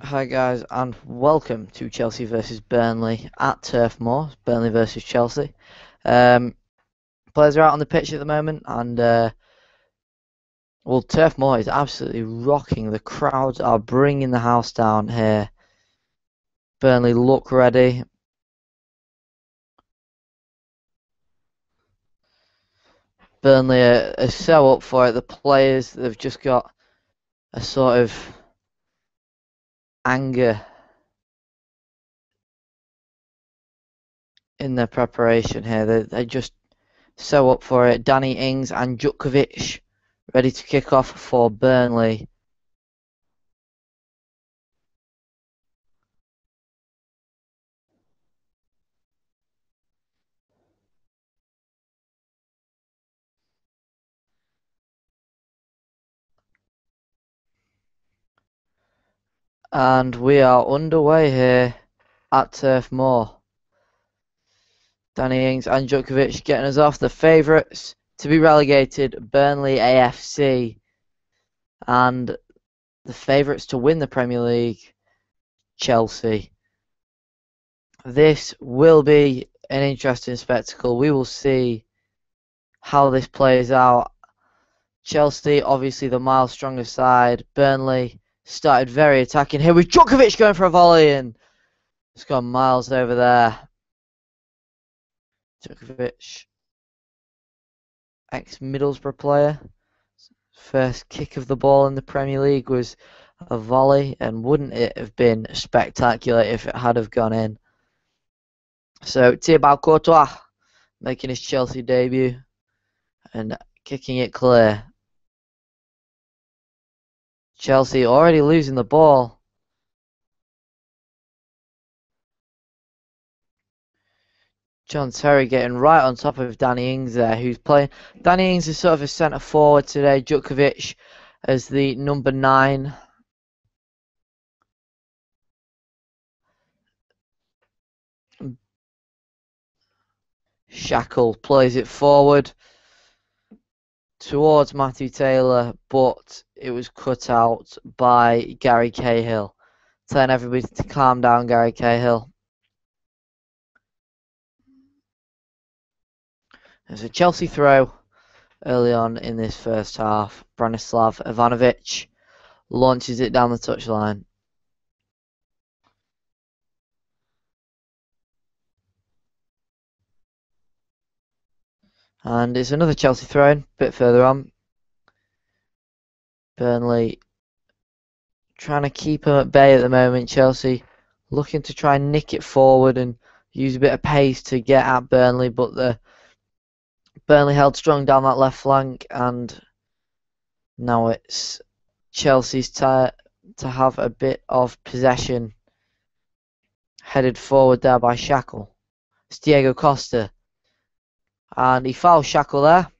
Hi guys, and welcome to Chelsea versus Burnley at Turf Moor. Burnley versus Chelsea. Players are out on the pitch at the moment, and Turf Moor is absolutely rocking. The crowds are bringing the house down here. Burnley look ready. Burnley are so up for it. The players, they've just got a sort of anger in their preparation here. They're just so up for it. Danny Ings and Jutkovic ready to kick off for Burnley. And we are underway here at Turf Moor. Danny Ings and Jutkovic getting us off. The favourites to be relegated, Burnley AFC. And the favourites to win the Premier League, Chelsea. This will be an interesting spectacle. We will see how this plays out. Chelsea, obviously the miles stronger side. Burnley started very attacking here with Jutkovic going for a volley, and it's gone miles over there. Jutkovic, ex-Middlesbrough player. First kick of the ball in the Premier League was a volley, and wouldn't it have been spectacular if it had have gone in. So Thibaut Courtois making his Chelsea debut and kicking it clear. Chelsea already losing the ball. John Terry getting right on top of Danny Ings there, who's playing. Danny Ings is sort of a centre forward today. Jutkovic as the number 9. Shackle plays it forward towards Matthew Taylor, but it was cut out by Gary Cahill. Telling everybody to calm down, Gary Cahill. There's a Chelsea throw early on in this first half. Branislav Ivanovic launches it down the touchline. And it's another Chelsea throw-in, a bit further on. Burnley trying to keep them at bay at the moment. Chelsea looking to try and nick it forward and use a bit of pace to get at Burnley, but the Burnley held strong down that left flank, and now it's Chelsea's to have a bit of possession. Headed forward there by Shackle. It's Diego Costa. And he fouls Shackle there.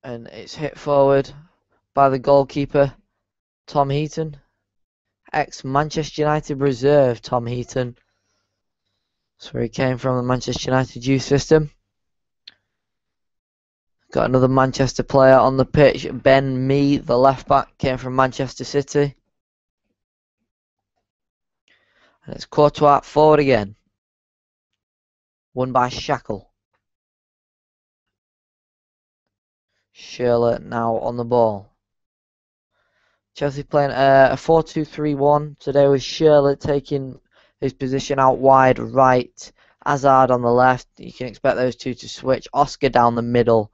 And it's hit forward by the goalkeeper, Tom Heaton. Ex-Manchester United reserve, Tom Heaton. That's where he came from, the Manchester United youth system. Got another Manchester player on the pitch. Ben Mee, the left back, came from Manchester City. And it's Courtois forward again. Won by Shackle. Schürrle now on the ball. Chelsea playing a 4-2-3-1 today with Schürrle taking his position out wide right. Hazard on the left. You can expect those two to switch. Oscar down the middle.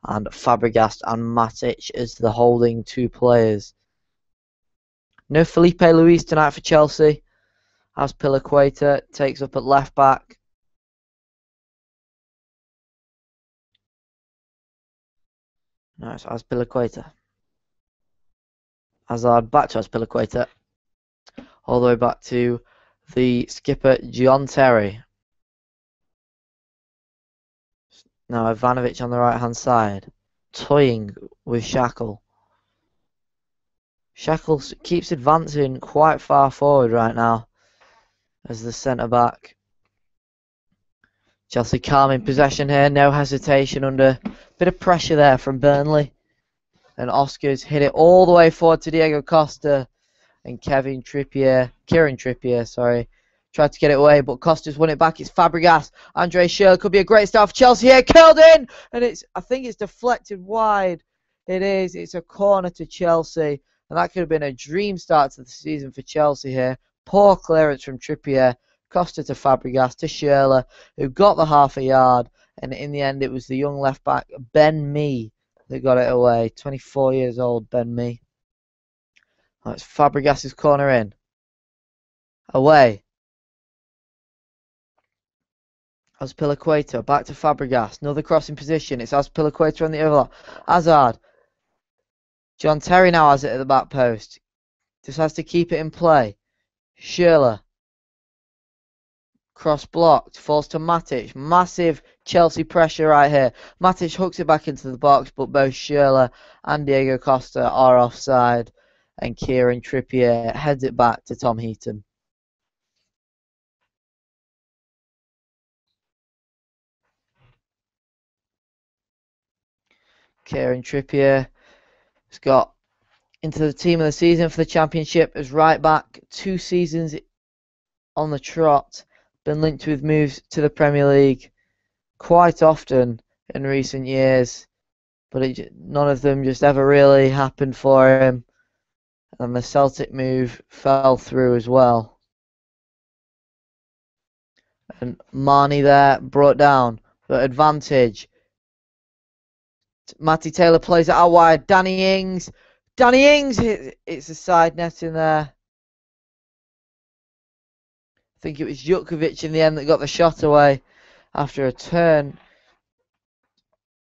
And Fabregas and Matic as the holding 2 players. No Felipe Luis tonight for Chelsea. As Azpilicueta takes up at left back. No, it's Azpilicueta. Hazard back to Azpilicueta. All the way back to the skipper, John Terry. Now Ivanovic on the right hand side. Toying with Shackle. Shackle keeps advancing quite far forward right now as the centre back. Chelsea calm in possession here, no hesitation under a bit of pressure there from Burnley. And Oscar's hit it all the way forward to Diego Costa. And Kieran Trippier, tried to get it away, but Costa's won it back. It's Fabregas. Andre Schürrle could be a great start for Chelsea here. Curled in! And I think it's deflected wide. It is. It's a corner to Chelsea. And that could have been a dream start to the season for Chelsea here. Poor clearance from Trippier. Costa to Fabregas to Schürrle, who got the half a yard. And in the end, it was the young left back, Ben Mee, that got it away. 24 years old, Ben Mee. That's Fabregas' corner in. Away. Azpilicueta back to Fabregas. Another crossing position. It's Azpilicueta on the overlap. Hazard. John Terry now has it at the back post. Just has to keep it in play. Schürrle. Cross blocked. Falls to Matic. Massive Chelsea pressure right here. Matic hooks it back into the box, but both Schürrle and Diego Costa are offside. And Kieran Trippier heads it back to Tom Heaton. Kieran Trippier has got into the team of the season for the Championship as right back. 2 seasons on the trot. Been linked with moves to the Premier League quite often in recent years. But none of them just ever really happened for him. And the Celtic move fell through as well. And Marnie there brought down for advantage. Matty Taylor plays it out wide. Danny Ings. It's a side net in there. I think it was Jutkovic in the end that got the shot away after a turn.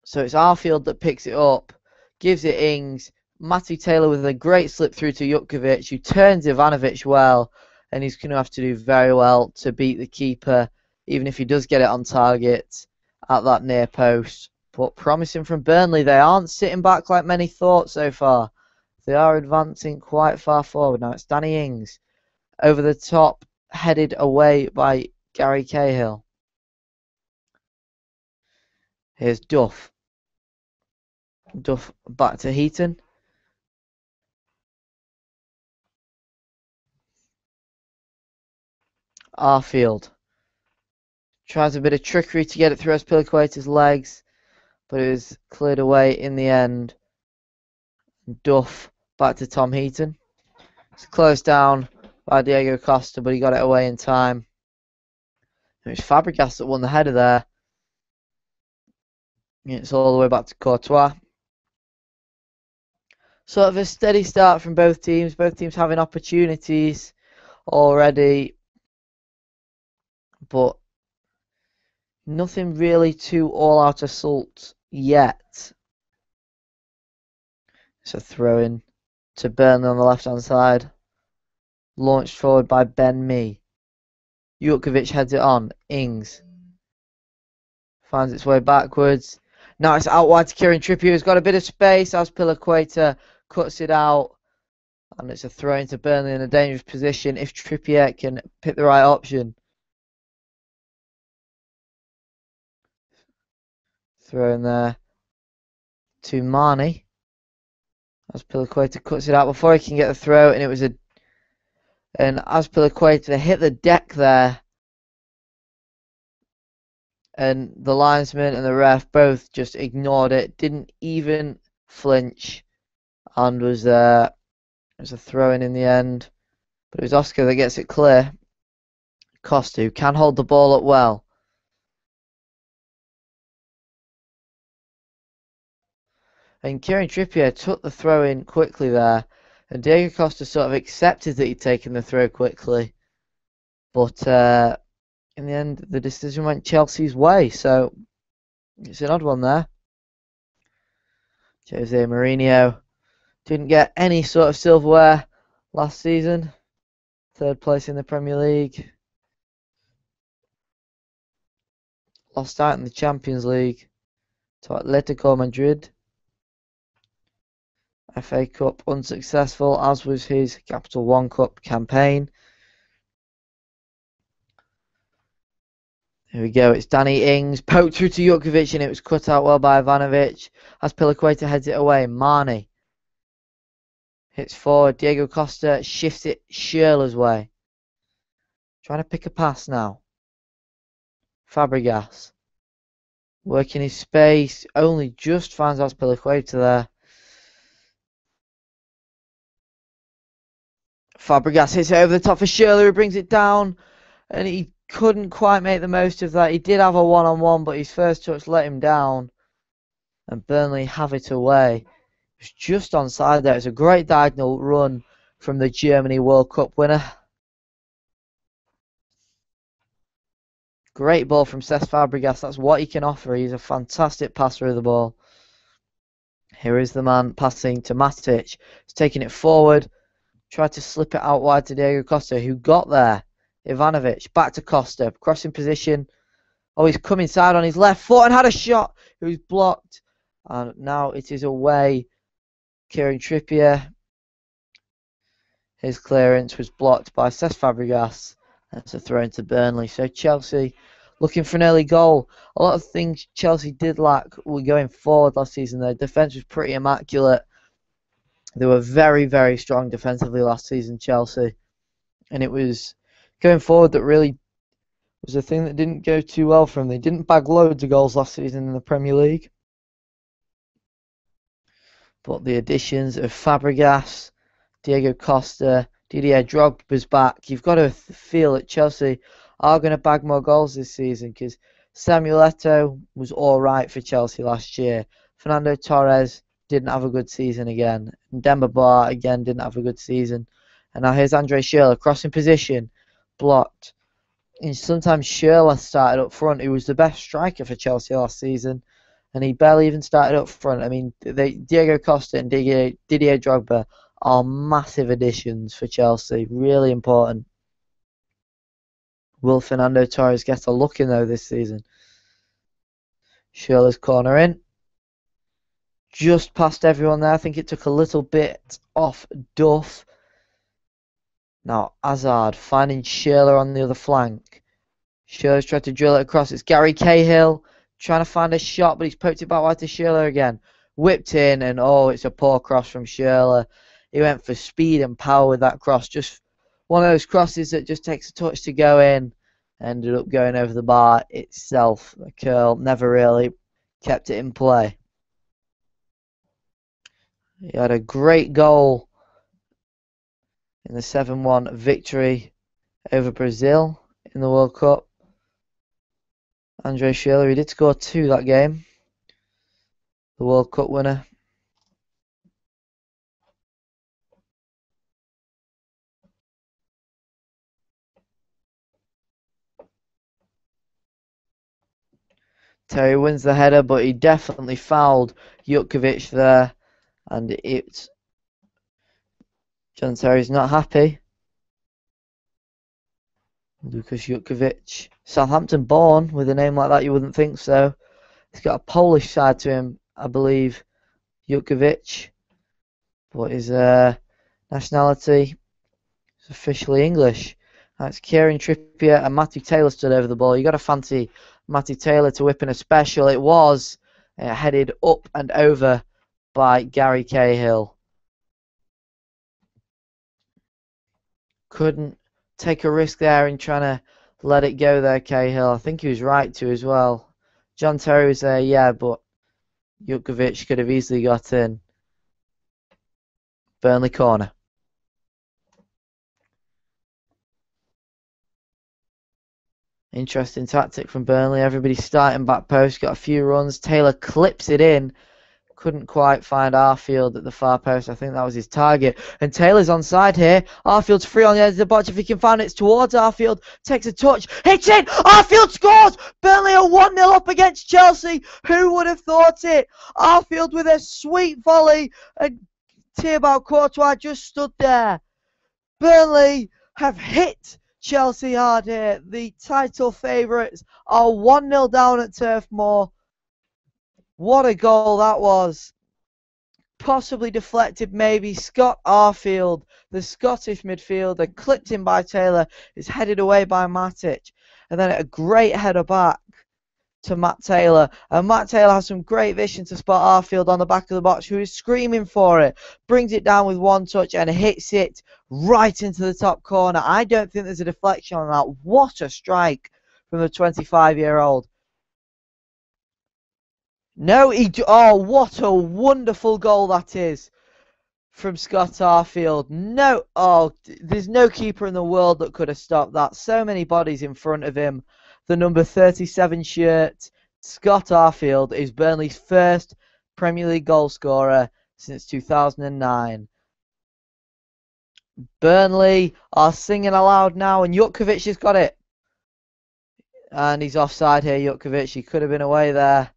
So it's Arfield that picks it up. Gives it Ings. Matty Taylor with a great slip through to Jutkovic, who turns Ivanovic well. And he's going to have to do very well to beat the keeper, even if he does get it on target at that near post. But promising from Burnley, they aren't sitting back like many thought so far. They are advancing quite far forward. Now it's Danny Ings over the top, headed away by Gary Cahill. Here's Duff. Duff back to Heaton. Arfield tries a bit of trickery to get it through Azpilicueta's legs, but it was cleared away in the end. Duff back to Tom Heaton. It's closed down by Diego Costa, but he got it away in time. It was Fabregas that won the header there. It's all the way back to Courtois. Sort of a steady start from both teams. Both teams having opportunities already, but nothing really too all-out assault yet. It's a throw-in to Burnley on the left-hand side. Launched forward by Ben Mee. Jutkovic heads it on. Ings finds its way backwards. Now it's out wide to Kieran Trippier, who's got a bit of space. Azpilicueta cuts it out. And it's a throw into Burnley in a dangerous position if Trippier can pick the right option. Throw in there to Marnie. Azpilicueta cuts it out before he can get the throw, and it was and Azpilicueta hit the deck there. And the linesman and the ref both just ignored it, didn't even flinch, and was there. It was a throw-in the end, but it was Oscar that gets it clear. Costa, who can hold the ball up well. And Kieran Trippier took the throw-in quickly there, and Diego Costa sort of accepted that he'd taken the throw quickly. But in the end, the decision went Chelsea's way, so it's an odd one there. Jose Mourinho didn't get any sort of silverware last season. 3rd place in the Premier League. Lost out in the Champions League to Atletico Madrid. FA Cup unsuccessful, as was his Capital One Cup campaign. Here we go. It's Danny Ings. Poked through to Jutkiewicz and it was cut out well by Ivanovic. As Piliqueta heads it away. Marnie hits forward. Diego Costa shifts it Schürrle's way. Trying to pick a pass now. Fabregas. Working his space. Only just finds out Piliqueta there. Fabregas hits it over the top for Schürrle, who brings it down. And he couldn't quite make the most of that. He did have a one-on-one, but his first touch let him down. And Burnley have it away. It was just onside there. It's a great diagonal run from the Germany World Cup winner. Great ball from Cesc Fabregas. That's what he can offer. He's a fantastic passer of the ball. Here is the man passing to Matic. He's taking it forward. Tried to slip it out wide to Diego Costa, who got there. Ivanovic, back to Costa. Crossing position. Oh, he's come inside on his left foot and had a shot. It was blocked. And now it is away. Kieran Trippier. His clearance was blocked by Cesc Fabregas. That's a throw into Burnley. So Chelsea looking for an early goal. A lot of things Chelsea did lack were going forward last season. Their defence was pretty immaculate. They were very, very strong defensively last season, Chelsea. And it was going forward that really was a thing that didn't go too well for them. They didn't bag loads of goals last season in the Premier League. But the additions of Fabregas, Diego Costa, Didier Drogba's back. You've got to feel that Chelsea are going to bag more goals this season because Samuel Eto'o was all right for Chelsea last year. Fernando Torres didn't have a good season again. And Demba Ba again didn't have a good season. And now here's Andre Schürrle crossing position, blocked. And sometimes Schürrle started up front. He was the best striker for Chelsea last season. And he barely even started up front. I mean, Diego Costa and Didier Drogba are massive additions for Chelsea. Really important. Will Fernando Torres get a look in though this season? Schürrle's corner in. Just past everyone there. I think it took a little bit off Duff. Now Hazard finding Schürrle on the other flank. Schürrle's tried to drill it across. It's Gary Cahill trying to find a shot, but he's poked it back wide to Schürrle again. Whipped in, and oh, it's a poor cross from Schürrle. He went for speed and power with that cross. Just one of those crosses that just takes a touch to go in. Ended up going over the bar itself. The curl never really kept it in play. He had a great goal in the 7-1 victory over Brazil in the World Cup. Andre Schürrle, he did score 2 that game. The World Cup winner. Terry wins the header, but he definitely fouled Jutkiewicz there. And it's John Terry's not happy. Lukas Jutkiewicz, Southampton born. With a name like that, you wouldn't think so. He's got a Polish side to him, I believe, Jutkiewicz. But his nationality is officially English. That's Kieran Trippier and Matty Taylor stood over the ball. You got to fancy Matty Taylor to whip in a special. It was headed up and over by Gary Cahill. Couldn't take a risk there in trying to let it go there, Cahill. I think he was right to as well. John Terry was there, yeah, but Jutkiewicz could have easily got in. Burnley corner. Interesting tactic from Burnley. Everybody's starting back post. Got a few runs. Taylor clips it in. Couldn't quite find Arfield at the far post. I think that was his target. And Taylor's onside here. Arfield's free on the edge of the box. If he can find it, it's towards Arfield. Takes a touch. Hits it! Arfield scores! Burnley are 1-0 up against Chelsea. Who would have thought it? Arfield with a sweet volley. And Thibaut Courtois just stood there. Burnley have hit Chelsea hard here. The title favourites are 1-0 down at Turf Moor. What a goal that was. Possibly deflected maybe. Scott Arfield, the Scottish midfielder, clipped in by Taylor, is headed away by Matic. and then a great header back to Matt Taylor. And Matt Taylor has some great vision to spot Arfield on the back of the box, who is screaming for it. Brings it down with one touch and hits it right into the top corner. I don't think there's a deflection on that. What a strike from the 25-year-old. No, oh, what a wonderful goal that is from Scott Arfield. No, oh, there's no keeper in the world that could have stopped that. So many bodies in front of him. The number 37 shirt, Scott Arfield, is Burnley's first Premier League goal scorer since 2009. Burnley are singing aloud now, and Jutkiewicz has got it. And he's offside here, Jutkiewicz. He could have been away there.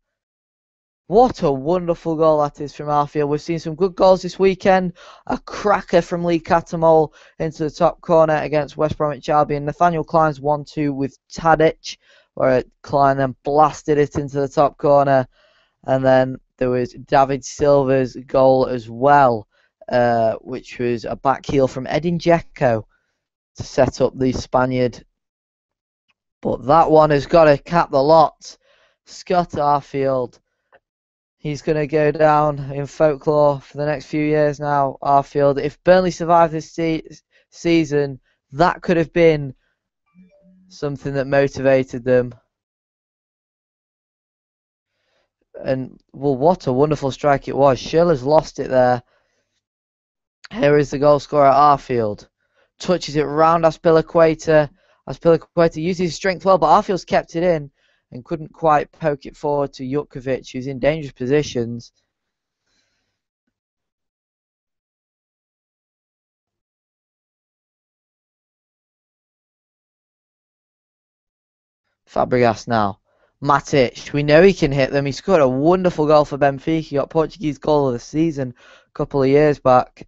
What a wonderful goal that is from Arfield. We've seen some good goals this weekend. A cracker from Lee Catamol into the top corner against West Bromwich Albion. Nathaniel Klein's 1-2 with Tadic, where Klein then blasted it into the top corner. And then there was David Silva's goal as well, which was a back heel from Edin Dzeko to set up the Spaniard. But that one has got to cap the lot. Scott Arfield. He's going to go down in folklore for the next few years now, Arfield. If Burnley survive this season, that could have been something that motivated them. And, well, what a wonderful strike it was. Schiller's lost it there. Here is the goal scorer, Arfield. Touches it round Azpilicueta. Azpilicueta uses his strength well, but Arfield's kept it in and couldn't quite poke it forward to Jutkiewicz, who's in dangerous positions. Fabregas now. Matic, we know he can hit them. He scored a wonderful goal for Benfica. He got Portuguese goal of the season a couple of years back.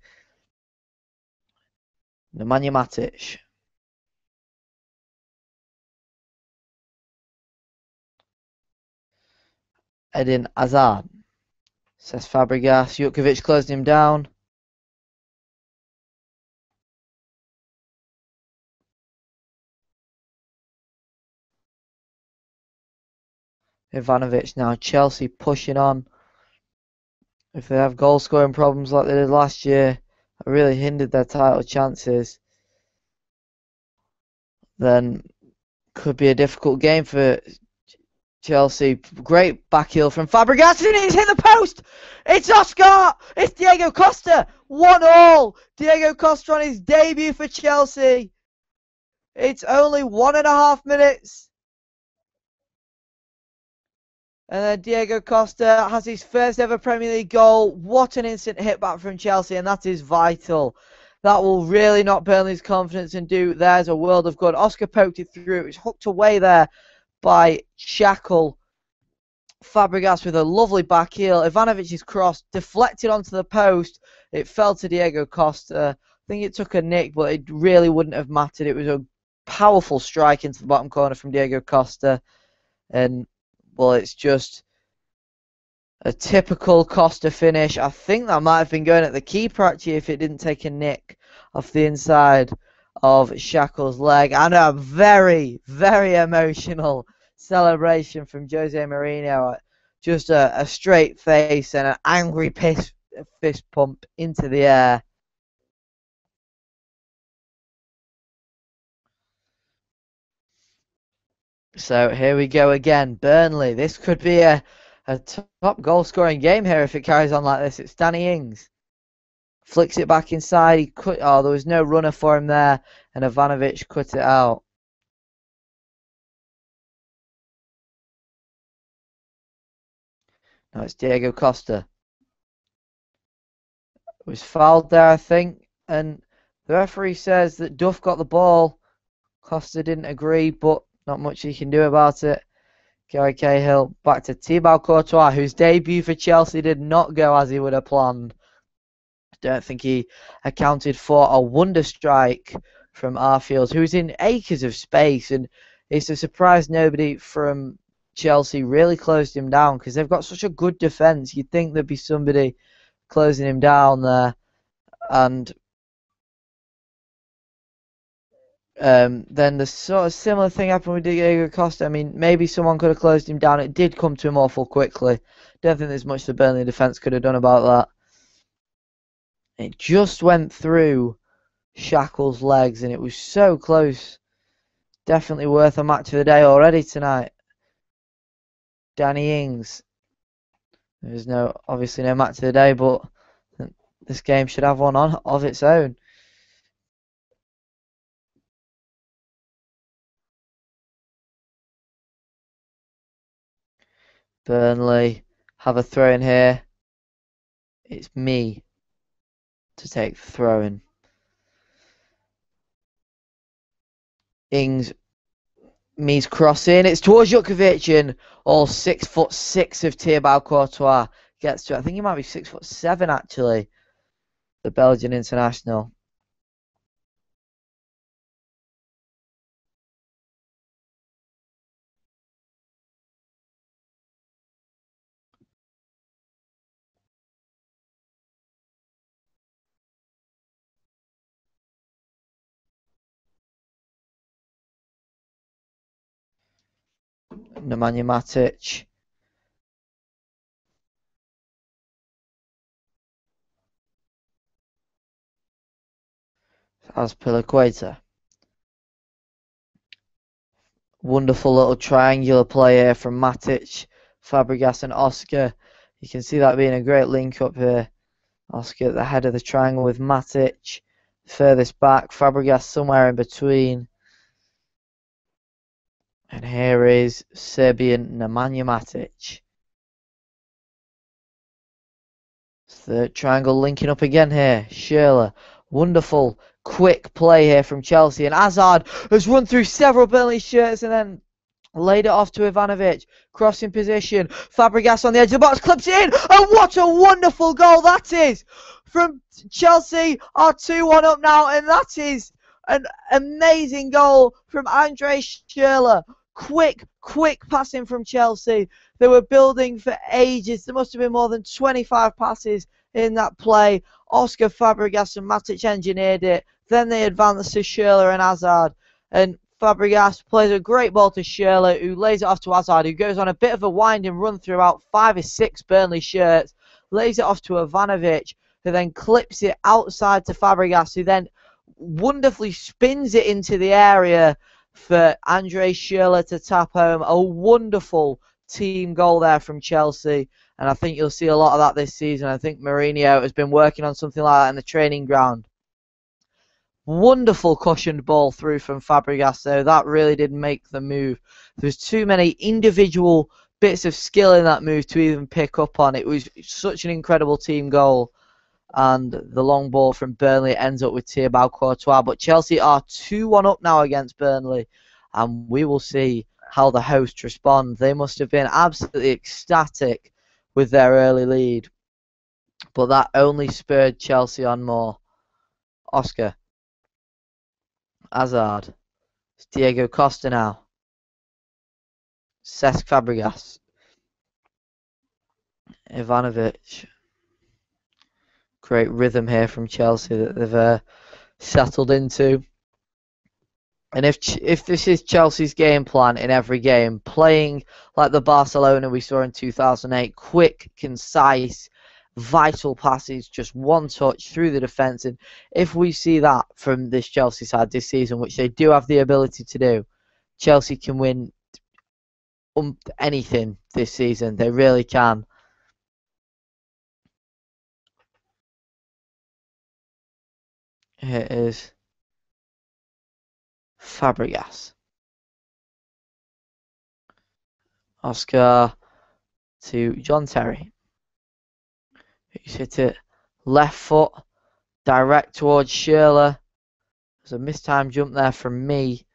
Nemanja Matic. Eden Hazard. Says Fabregas. Jutkiewicz closed him down. Ivanovic now. Chelsea pushing on. If they have goal scoring problems like they did last year, that really hindered their title chances, then could be a difficult game for Chelsea. Great back heel from Fabregas, and he's hit the post. It's Oscar. It's Diego Costa. 1-1. Diego Costa on his debut for Chelsea. It's only 1.5 minutes. And then Diego Costa has his first ever Premier League goal. What an instant hit back from Chelsea, and that is vital. That will really knock Burnley's confidence and do theirs a world of good. Oscar poked it through. It was hooked away there by Shackle. Fabregas with a lovely back heel. Ivanovic's cross deflected onto the post. It fell to Diego Costa. I think it took a nick, but it really wouldn't have mattered. It was a powerful strike into the bottom corner from Diego Costa. And, well, it's just a typical Costa finish. I think that might have been going at the keeper, actually, if it didn't take a nick off the inside of Shackle's leg. And a very, very emotional celebration from Jose Mourinho. Just a straight face and an angry fist pump into the air. So here we go again. Burnley. This could be a top goal scoring game here if it carries on like this. It's Danny Ings. Flicks it back inside. There was no runner for him there, and Ivanovic cut it out. No, it's Diego Costa. It was fouled there, I think, and the referee says that Duff got the ball. Costa didn't agree, but not much he can do about it. Gary Cahill back to Thibaut Courtois, whose debut for Chelsea did not go as he would have planned. I don't think he accounted for a wonder strike from Arfield, who's in acres of space, and it's a surprise nobody from Chelsea really closed him down because they've got such a good defence. You'd think there'd be somebody closing him down there, and Then the sort of similar thing happened with Diego Costa. I mean, maybe someone could have closed him down. It did come to him awful quickly. Don't think there's much the Burnley defence could have done about that. It just went through Shackle's legs, and it was so close. Definitely worth a match of the day already tonight. Danny Ings. There's obviously no match of the day, but this game should have one on of its own. Burnley have a throw in here. It's me to take the throw in. Ings, me's crossing. It's towards Jutkovic, and all 6'6" of Thibaut Courtois gets to it. I think he might be 6'7" actually. The Belgian international. Nemanja Matic. Azpilicueta. Wonderful little triangular play here from Matic, Fabregas and Oscar. You can see that being a great link up here. Oscar at the head of the triangle with Matic. Furthest back, Fabregas somewhere in between. And here is Serbian Nemanja Matic. The triangle linking up again here. Schürrle. Wonderful, quick play here from Chelsea. And Hazard has run through several Burnley shirts and then laid it off to Ivanovic. Crossing position. Fabregas on the edge of the box. Clips it in. And what a wonderful goal that is. From Chelsea are 2-1 up now. And that is an amazing goal from Andre Schürrle. Quick passing from Chelsea. They were building for ages. There must have been more than 25 passes in that play. Oscar, Fabregas and Matic engineered it. Then they advanced to Schürrle and Hazard. And Fabregas plays a great ball to Schürrle, who lays it off to Hazard, who goes on a bit of a winding run throughout 5 or 6 Burnley shirts. Lays it off to Ivanovic, who then clips it outside to Fabregas, who then wonderfully spins it into the area for Andre Schürrle to tap home. A wonderful team goal there from Chelsea, and I think you'll see a lot of that this season. I think Mourinho has been working on something like that in the training ground. Wonderful cushioned ball through from Fabregas, though. That really did make the move. There's too many individual bits of skill in that move to even pick up on. It was such an incredible team goal. And the long ball from Burnley ends up with Thibaut Courtois. But Chelsea are 2-1 up now against Burnley. And we will see how the hosts respond. They must have been absolutely ecstatic with their early lead. But that only spurred Chelsea on more. Oscar. Hazard. It's Diego Costa now. Cesc Fabregas. Ivanovic. Great rhythm here from Chelsea that they've settled into. And if this is Chelsea's game plan in every game, playing like the Barcelona we saw in 2008, quick, concise, vital passes, just one touch through the defence. And if we see that from this Chelsea side this season, which they do have the ability to do, Chelsea can win anything this season. They really can. Here is Fabregas. Oscar to John Terry. He's hit it left foot, direct towards Schürrle. There's a mistimed jump there from me.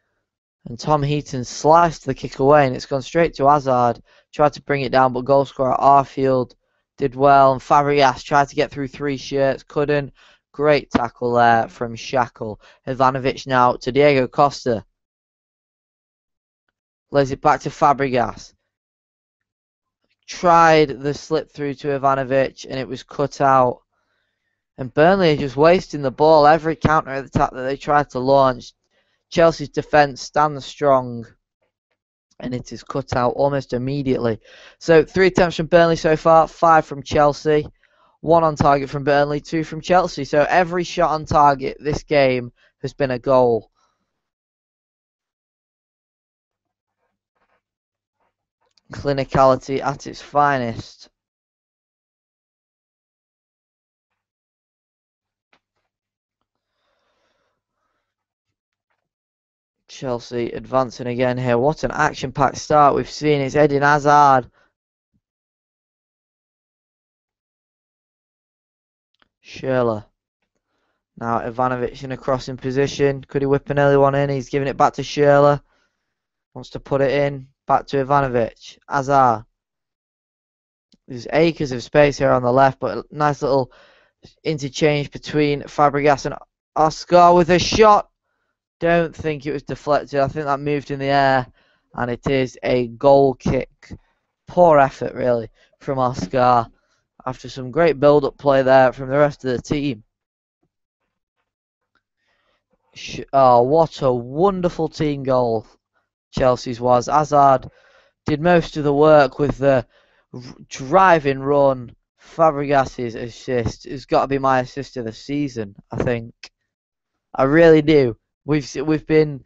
And Tom Heaton sliced the kick away, and it's gone straight to Hazard. Tried to bring it down, but goal scorer Arfield did well. And Fabregas tried to get through 3 shirts, couldn't. Great tackle there from Shackle. Ivanovic now to Diego Costa. Lays it back to Fabregas. Tried the slip through to Ivanovic, and it was cut out. And Burnley are just wasting the ball. Every counter attack that they tried to launch Chelsea's defence stands strong, and it is cut out almost immediately. So 3 attempts from Burnley so far, 5 from Chelsea. 1 on target from Burnley, 2 from Chelsea. So every shot on target this game has been a goal. Clinicality at its finest. Chelsea advancing again here. What an action-packed start we've seen. It's Eden Hazard. Schürrle. Now Ivanovic in a crossing position. Could he whip an early one in? He's giving it back to Schürrle. Wants to put it in. Back to Ivanovic. Hazard. There's acres of space here on the left, but a nice little interchange between Fabregas and Oscar with a shot. Don't think it was deflected. I think that moved in the air, and it is a goal kick. Poor effort, really, from Oscar after some great build-up play there from the rest of the team. Oh, what a wonderful team goal Chelsea's was. Hazard did most of the work with the driving run. Fabregas's assist has got to be my assist of the season, I think. I really do. We've been,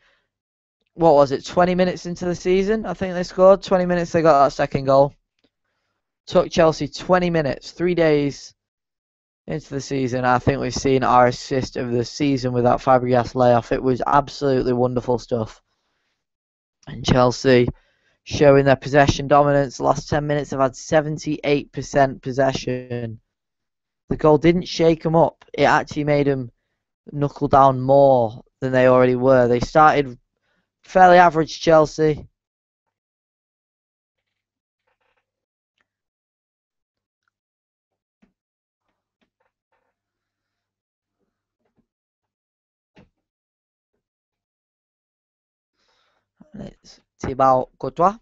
what was it, 20 minutes into the season? I think they scored. 20 minutes they got that second goal. Took Chelsea 20 minutes, 3 days into the season. I think we've seen our assist of the season with that Fabregas layoff. It was absolutely wonderful stuff. And Chelsea showing their possession dominance. The last 10 minutes have had 78% possession. The goal didn't shake them up. It actually made them knuckle down more than they already were. They started fairly average, Chelsea. It's Thibaut Courtois.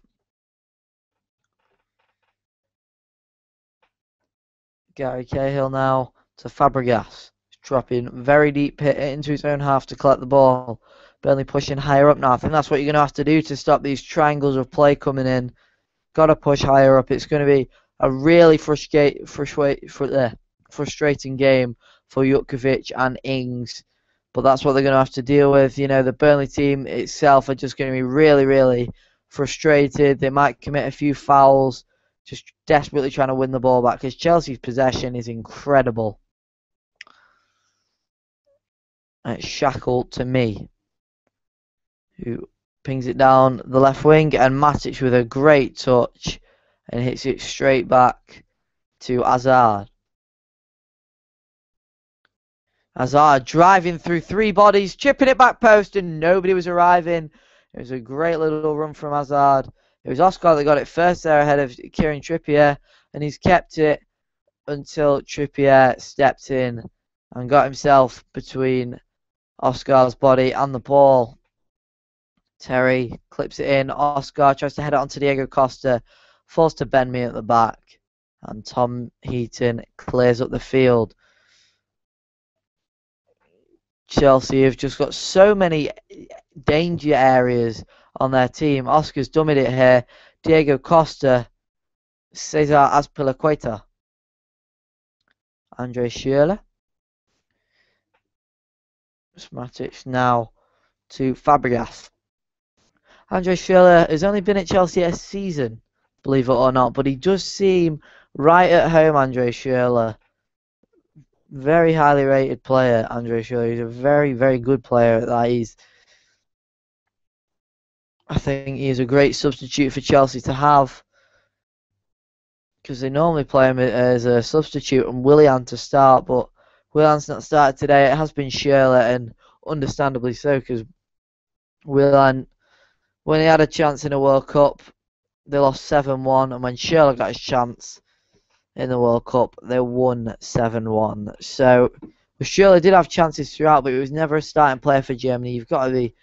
Gary Cahill now to Fabregas. Dropping very deep hit into his own half to collect the ball. Burnley pushing higher up now. I think that's what you're going to have to do to stop these triangles of play coming in. Got to push higher up. It's going to be a really frustrating game for Jutkiewicz and Ings. But that's what they're going to have to deal with. You know, the Burnley team itself are just going to be really, really frustrated. They might commit a few fouls, just desperately trying to win the ball back, because Chelsea's possession is incredible. And it's Shackled to me, who pings it down the left wing, and Matic with a great touch and hits it straight back to Hazard. Hazard driving through 3 bodies, chipping it back post, and nobody was arriving. It was a great little run from Hazard. It was Oscar that got it first there ahead of Kieran Trippier, and he's kept it until Trippier stepped in and got himself between Oscar's body and the ball. Terry clips it in. Oscar tries to head it onto Diego Costa, falls to Ben Mee at the back, and Tom Heaton clears up the field. Chelsea have just got so many danger areas on their team. Oscar's dummied it here. Diego Costa, Cesar Azpilicueta, Andre Schürrle. Matic now to Fabregas. Andre Schürrle has only been at Chelsea a season, believe it or not, but he does seem right at home, Andre Schürrle. Very highly rated player, Andre Schürrle. He's a very, very good player at that. I think he is a great substitute for Chelsea to have, because they normally play him as a substitute and Willian to start, but Willian's not started today. It has been Schürrle, and understandably so, because Willian, when he had a chance in a World Cup, they lost 7-1, and when Schürrle got his chance in the World Cup, they won 7-1. So Schürrle did have chances throughout, but he was never a starting player for Germany. You've got to be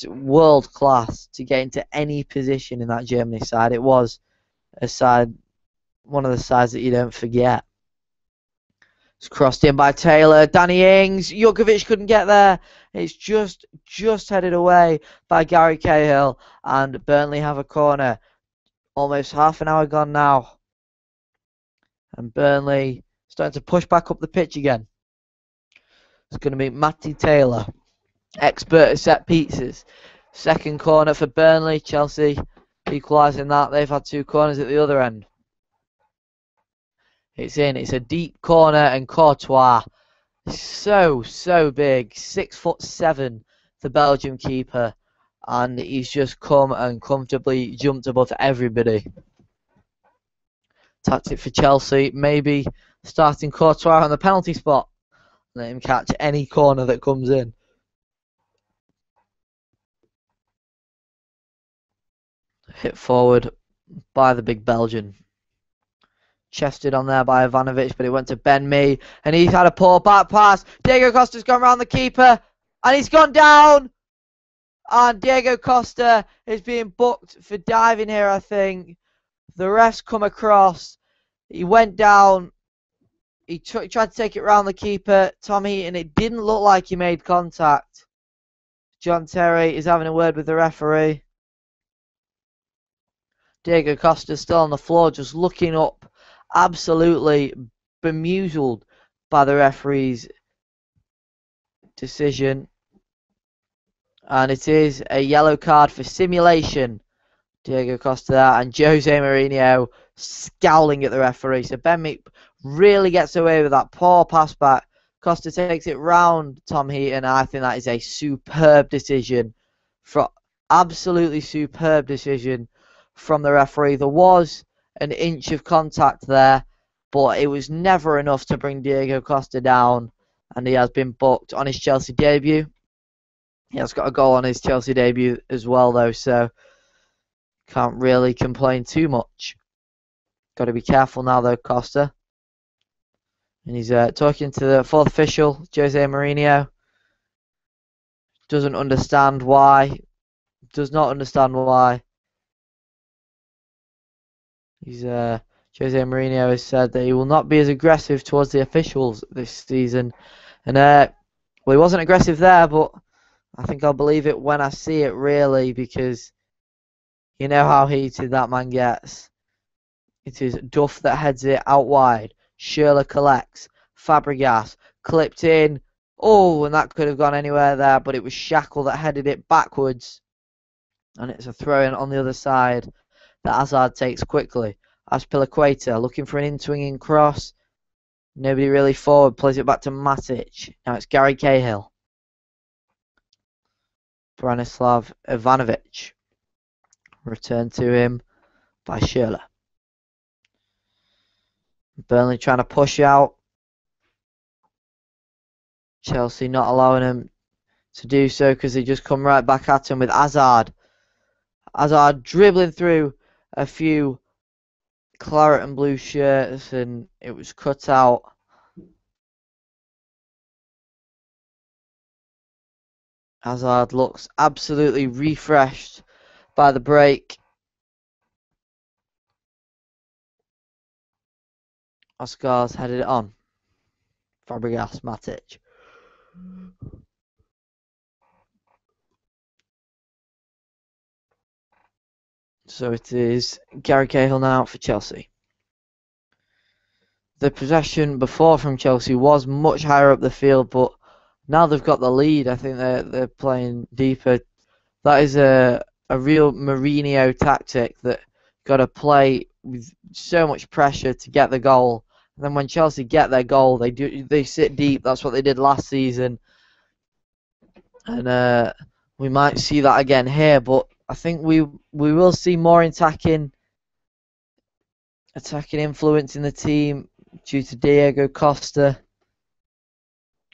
world class to get into any position in that Germany side. It was a side, one of the sides that you don't forget. It's crossed in by Taylor. Danny Ings. Jutkiewicz couldn't get there. It's just headed away by Gary Cahill. And Burnley have a corner. Almost half an hour gone now. And Burnley starting to push back up the pitch again. It's going to be Matty Taylor, expert at set pieces. Second corner for Burnley. Chelsea equalising that. They've had 2 corners at the other end. It's in. It's a deep corner, and Courtois, so big, 6'7", the Belgium keeper, and he's just come and comfortably jumped above everybody. Tactic for Chelsea, maybe starting Courtois on the penalty spot. Let him catch any corner that comes in. Hit forward by the big Belgian. Chested on there by Ivanovic, but it went to Ben Mee, and he's had a poor back pass. Diego Costa's gone around the keeper, and he's gone down. And Diego Costa is being booked for diving here, I think. The refs come across. He went down. He tried to take it round the keeper, Tom Heaton. It didn't look like he made contact. John Terry is having a word with the referee. Diego Costa still on the floor, just looking up, absolutely bemuseled by the referee's decision. And it is a yellow card for simulation. Diego Costa there, and Jose Mourinho scowling at the referee. So Ben Mee really gets away with that poor pass back. Costa takes it round Tom Heaton, and I think that is a superb decision. Absolutely superb decision from the referee. There was an inch of contact there, but it was never enough to bring Diego Costa down, and he has been booked on his Chelsea debut. He has got a goal on his Chelsea debut as well, though, so can't really complain too much. Got to be careful now, though, Costa. And he's talking to the 4th official, Jose Mourinho. Doesn't understand why. Does not understand why. Jose Mourinho has said that he will not be as aggressive towards the officials this season. And, well, he wasn't aggressive there, but I think I'll believe it when I see it, really, because you know how heated that man gets. It is Duff that heads it out wide. Schürrle collects. Fabregas clipped in. Oh, and that could have gone anywhere there, but it was Shackle that headed it backwards. And it's a throw-in on the other side that Hazard takes quickly. Azpilicueta looking for an in-swinging cross. Nobody really forward. Plays it back to Matic. Now it's Gary Cahill. Branislav Ivanovic. Returned to him by Schürrle. Burnley trying to push out. Chelsea not allowing him to do so because they just come right back at him with Hazard. Hazard dribbling through a few claret and blue shirts, and it was cut out. Hazard looks absolutely refreshed by the break. Oscar's headed it on. Fabregas, Matic. So it is Gary Cahill now for Chelsea. The possession before from Chelsea was much higher up the field, but now they've got the lead. I think they're playing deeper. That is a real Mourinho tactic, that got to play with so much pressure to get the goal. And then when Chelsea get their goal, they sit deep. That's what they did last season. And we might see that again here, but I think we will see more attacking influence in the team due to Diego Costa.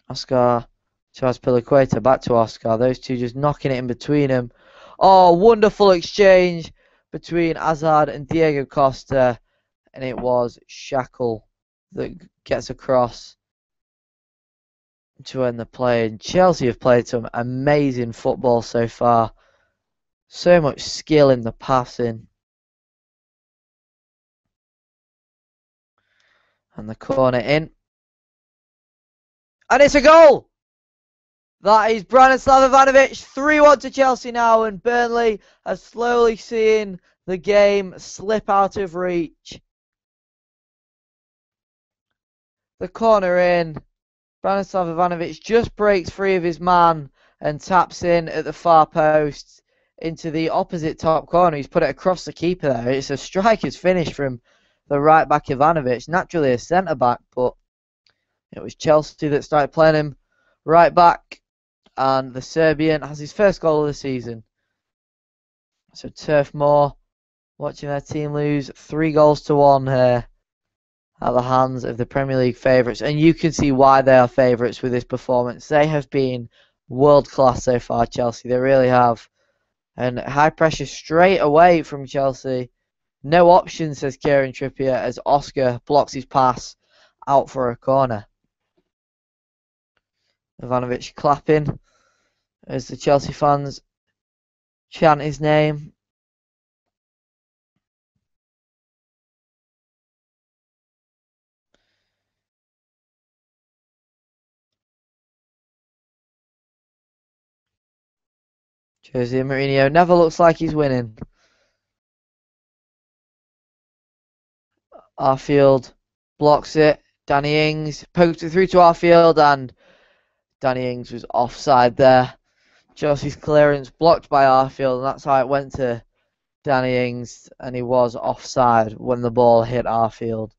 Oscar to Azpilicueta, back to Oscar. Those two just knocking it in between them. Oh, wonderful exchange between Hazard and Diego Costa, and it was Shackle that gets across to end the play. And Chelsea have played some amazing football so far. So much skill in the passing. And the corner in. And it's a goal! That is Branislav Ivanovic, 3-1 to Chelsea now, and Burnley are slowly seeing the game slip out of reach. The corner in. Branislav Ivanovic just breaks free of his man and taps in at the far post into the opposite top corner. He's put it across the keeper there. It's a striker's finish from the right back Ivanovic. Naturally a centre back, but it was Chelsea that started playing him right back. And the Serbian has his first goal of the season. So Turf Moor watching their team lose 3-1 here at the hands of the Premier League favourites. And you can see why they are favourites with this performance. They have been world class so far, Chelsea. They really have. And high pressure straight away from Chelsea. No option, says Kieran Trippier, as Oscar blocks his pass out for a corner. Ivanovic clapping as the Chelsea fans chant his name. Jose Mourinho never looks like he's winning. Arfield blocks it. Danny Ings poked it through to Arfield, and Danny Ings was offside there. Chelsea's clearance blocked by Arfield, and that's how it went to Danny Ings, and he was offside when the ball hit Arfield.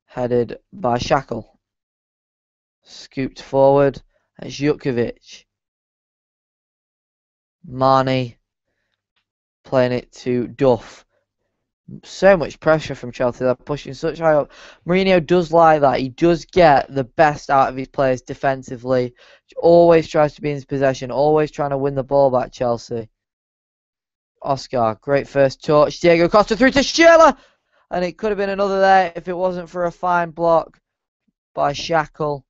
Headed by Shackle. Scooped forward. It's Jutkovic. Marnie playing it to Duff. So much pressure from Chelsea. They're pushing such high up. Mourinho does like that. He does get the best out of his players defensively. He always tries to be in his possession. Always trying to win the ball back, Chelsea. Oscar, great first touch. Diego Costa through to Shearer. And it could have been another there if it wasn't for a fine block by Shackle.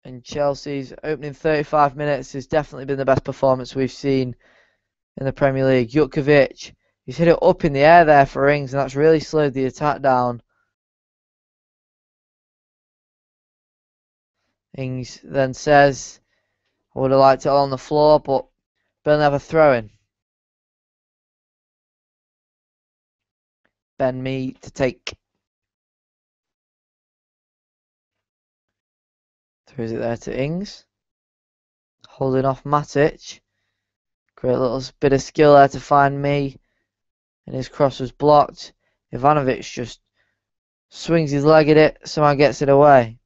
And Chelsea's opening 35 minutes has definitely been the best performance we've seen in the Premier League. Jutkovic, he's hit it up in the air there for Ings, and that's really slowed the attack down. Ings then says, I would have liked it all on the floor, but Burnley have a throw-in. Ben Mee to take. Throws it there to Ings. Holding off Matic. Great little bit of skill there to find Mee. And his cross was blocked. Ivanovic just swings his leg at it. Somehow gets it away.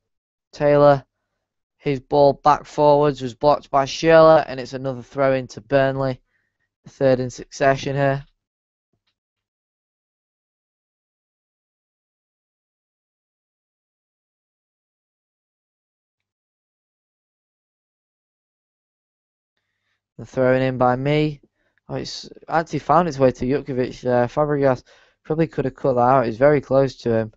Taylor, his ball back forwards was blocked by Shearer. And it's another throw into Burnley. The third in succession here. The throwing in by Mee. Oh, it's actually found its way to Jutkovic there. Fabregas probably could have cut that out. He's very close to him.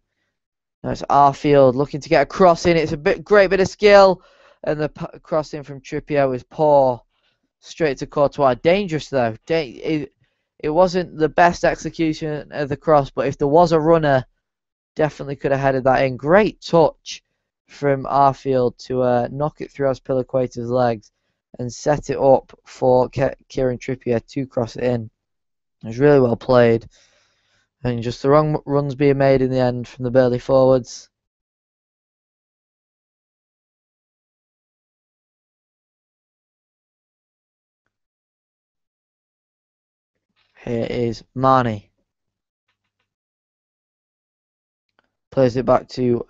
Now it's Arfield looking to get a cross in. It's a great bit of skill. And the cross in from Trippier was poor. Straight to Courtois. Dangerous though. It wasn't the best execution of the cross, but if there was a runner, definitely could have headed that in. Great touch from Arfield to knock it through Azpilicueta's legs and set it up for Kieran Trippier to cross it in. It was really well played. And just the wrong runs being made in the end from the Burnley forwards. Here is Marnie. Plays it back to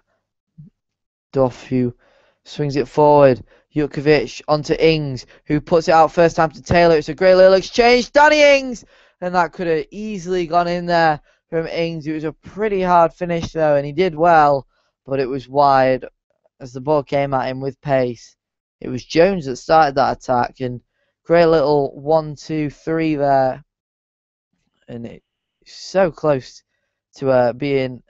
Duff, who swings it forward. Jutkovic onto Ings, who puts it out first time to Taylor. It's a great little exchange. Danny Ings! And that could have easily gone in there from Ings. It was a pretty hard finish though, and he did well, but it was wide as the ball came at him with pace. It was Jones that started that attack, and great little 1-2-3 there. And it's so close to being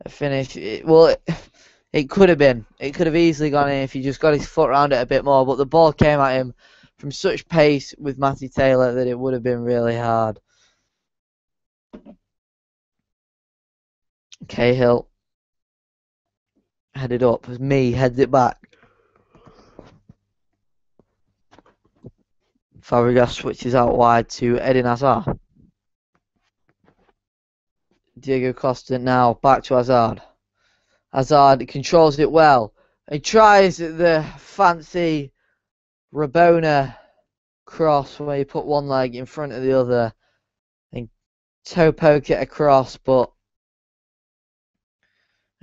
a finish. It It could have been. It could have easily gone in if he just got his foot around it a bit more. But the ball came at him from such pace with Matty Taylor that it would have been really hard. Cahill headed up as me heads it back. Fabregas switches out wide to Eden Hazard. Diego Costa now back to Hazard. Hazard controls it well. He tries the fancy Rabona cross where you put one leg in front of the other and toe poke it across, but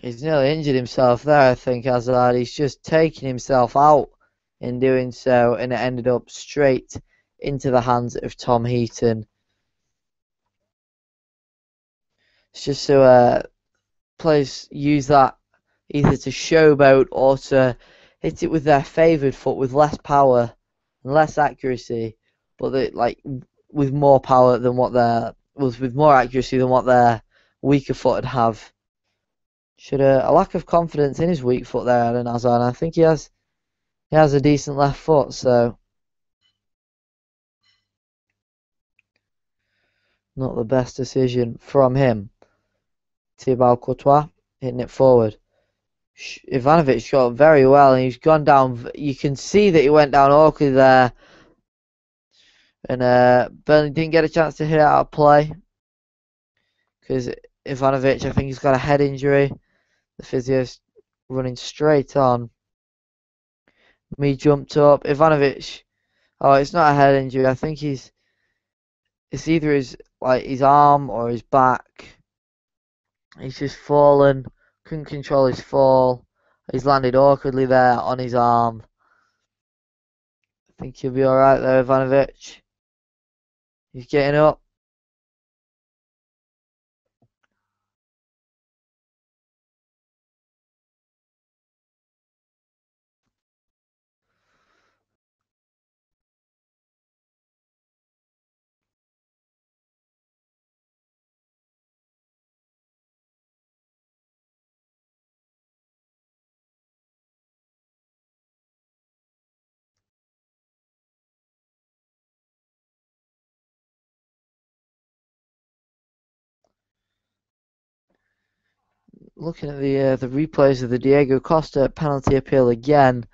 he's nearly injured himself there, I think, Hazard. He's just taking himself out in doing so, and it ended up straight into the hands of Tom Heaton. It's just so players use that either to showboat or to hit it with their favoured foot with less power and less accuracy, but with more power than what with more accuracy than what their weaker footed have. Should a lack of confidence in his weak foot there, Eden Hazard. I think he has a decent left foot, so not the best decision from him. Thibaut Courtois hitting it forward. Ivanovic shot very well, and he's gone down. You can see that he went down awkwardly there, and Burnley didn't get a chance to hit it out of play because Ivanovic, I think he's got a head injury. The physio's running straight on. Me jumped up. Ivanovic. Oh, it's not a head injury. I think it's either his arm or his back. He's just fallen. Couldn't control his fall. He's landed awkwardly there on his arm. I think he'll be alright there, Ivanovic. He's getting up. Looking at the replays of the Diego Costa penalty appeal again,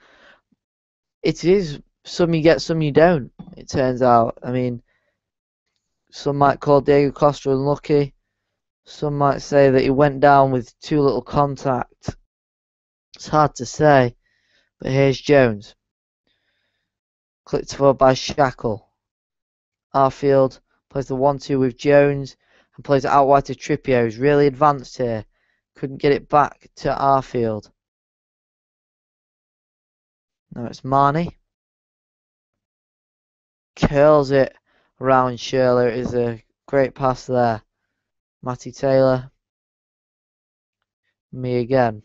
it is some you get, some you don't. It turns out. I mean, some might call Diego Costa unlucky. Some might say that he went down with too little contact. It's hard to say. But here's Jones. Clicked forward by Shackle. Arfield plays the 1-2 with Jones and plays it out wide to Trippier, who's really advanced here. Couldn't get it back to Arfield. Now it's Marnie. Curls it around Schürrle. It is a great pass there. Matty Taylor. Me again.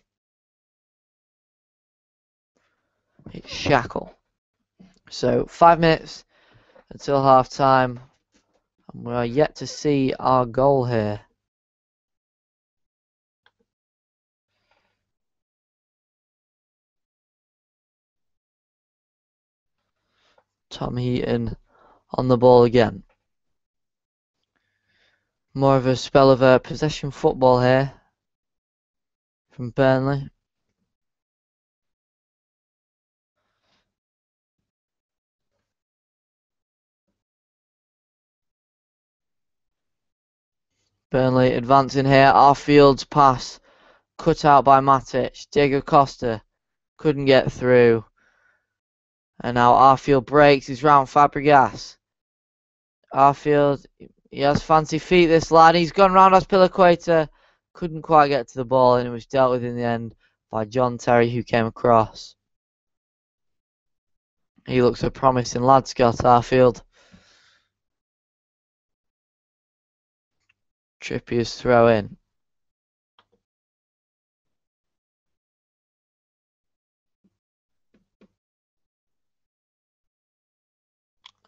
It's Shackle. So 5 minutes until half time. And we are yet to see our goal here. Tom Heaton on the ball again. More of a spell of possession football here from Burnley. Burnley advancing here. Arfield's pass cut out by Matic. Diego Costa couldn't get through. And now Arfield breaks. He's round Fabregas. Arfield, he has fancy feet, this lad. He's gone round Azpilicueta. Couldn't quite get to the ball, and it was dealt with in the end by John Terry, who came across. He looks a promising lad, Scott Arfield. Trippier's throw in.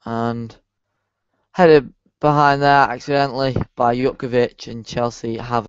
And headed behind there accidentally by Jutkiewicz, and Chelsea have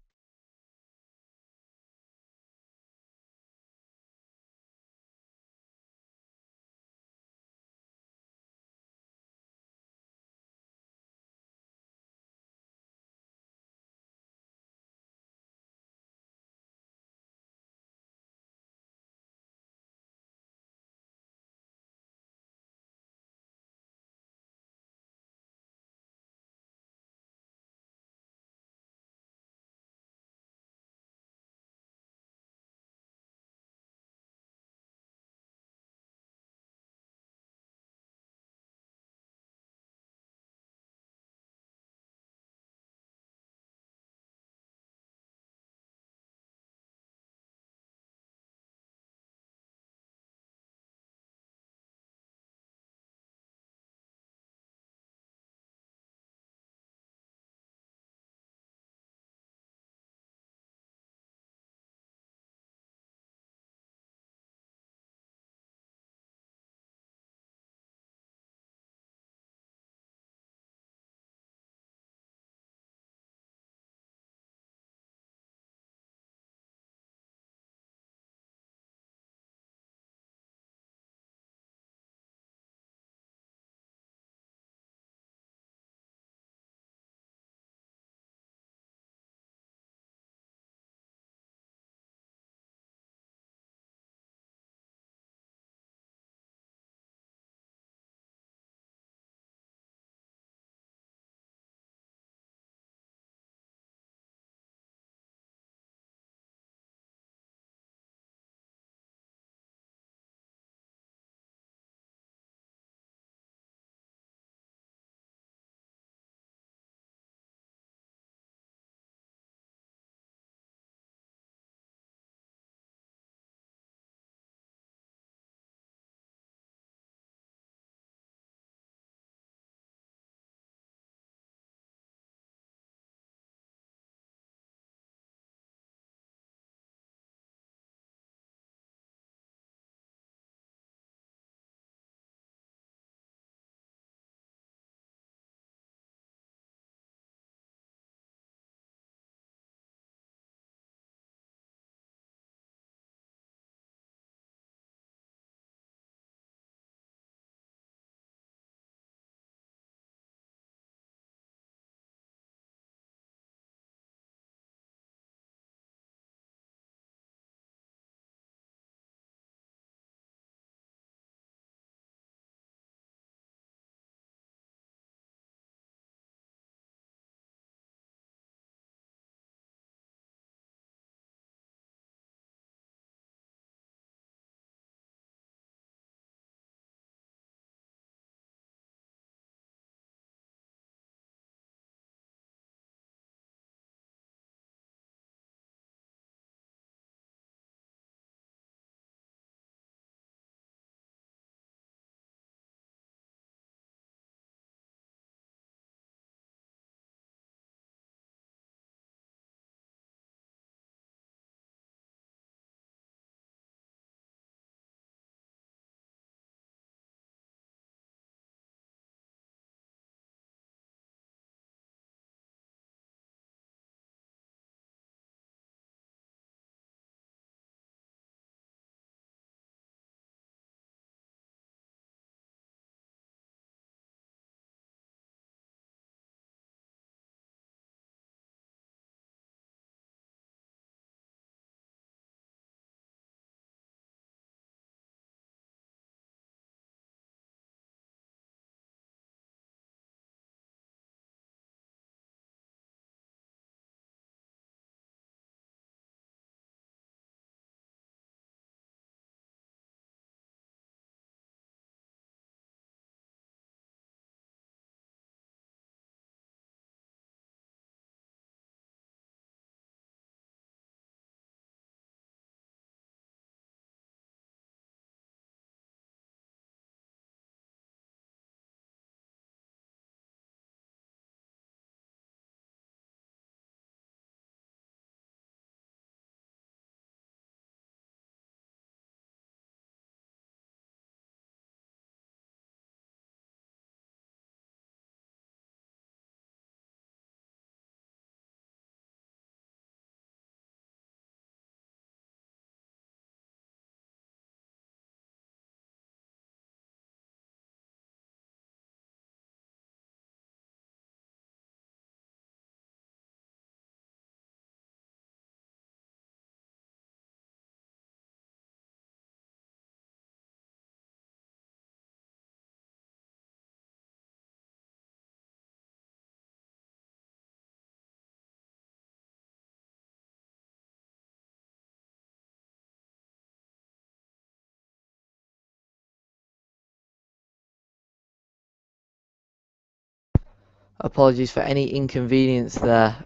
Apologies for any inconvenience there.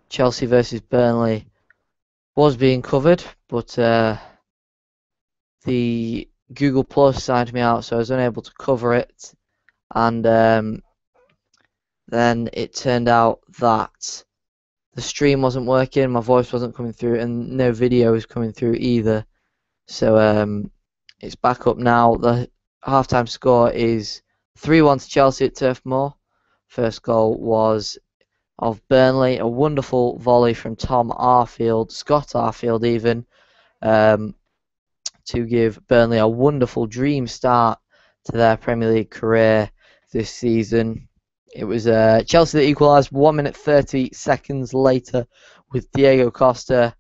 Chelsea versus Burnley was being covered, but the Google Plus signed me out, so I was unable to cover it. And then it turned out that the stream wasn't working, my voice wasn't coming through, and no video was coming through either. So it's back up now. The halftime score is 3-1 to Chelsea at Turf Moor. First goal was of Burnley, a wonderful volley from Tom Arfield, Scott Arfield even, to give Burnley a wonderful dream start to their Premier League career this season. It was Chelsea that equalised 1 minute 30 seconds later with Diego Costa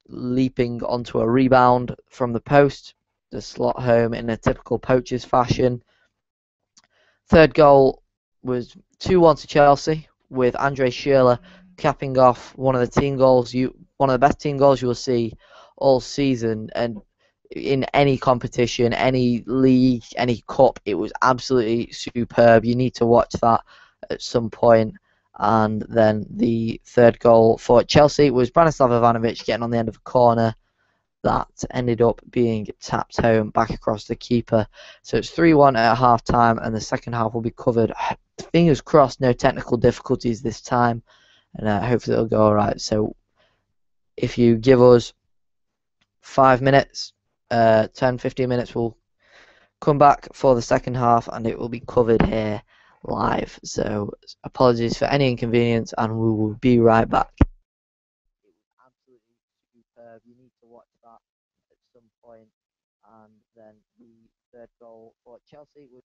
leaping onto a rebound from the post to slot home in a typical poacher's fashion. Third goal was 2-1 to Chelsea with Andre Schürrle capping off one of the best team goals you will see all season, and in any competition, any league, any cup. It was absolutely superb. You need to watch that at some point. And then the third goal for Chelsea was Branislav Ivanovic getting on the end of a corner that ended up being tapped home back across the keeper. So it's 3-1 at half time, and the second half will be covered. Fingers crossed, no technical difficulties this time, and hopefully it'll go all right. So if you give us 5 minutes, 10, 15 minutes, we'll come back for the second half, and it will be covered here live. So apologies for any inconvenience, and we will be right back. It was absolutely superb. You need to watch that at some point. And then the third goal for Chelsea was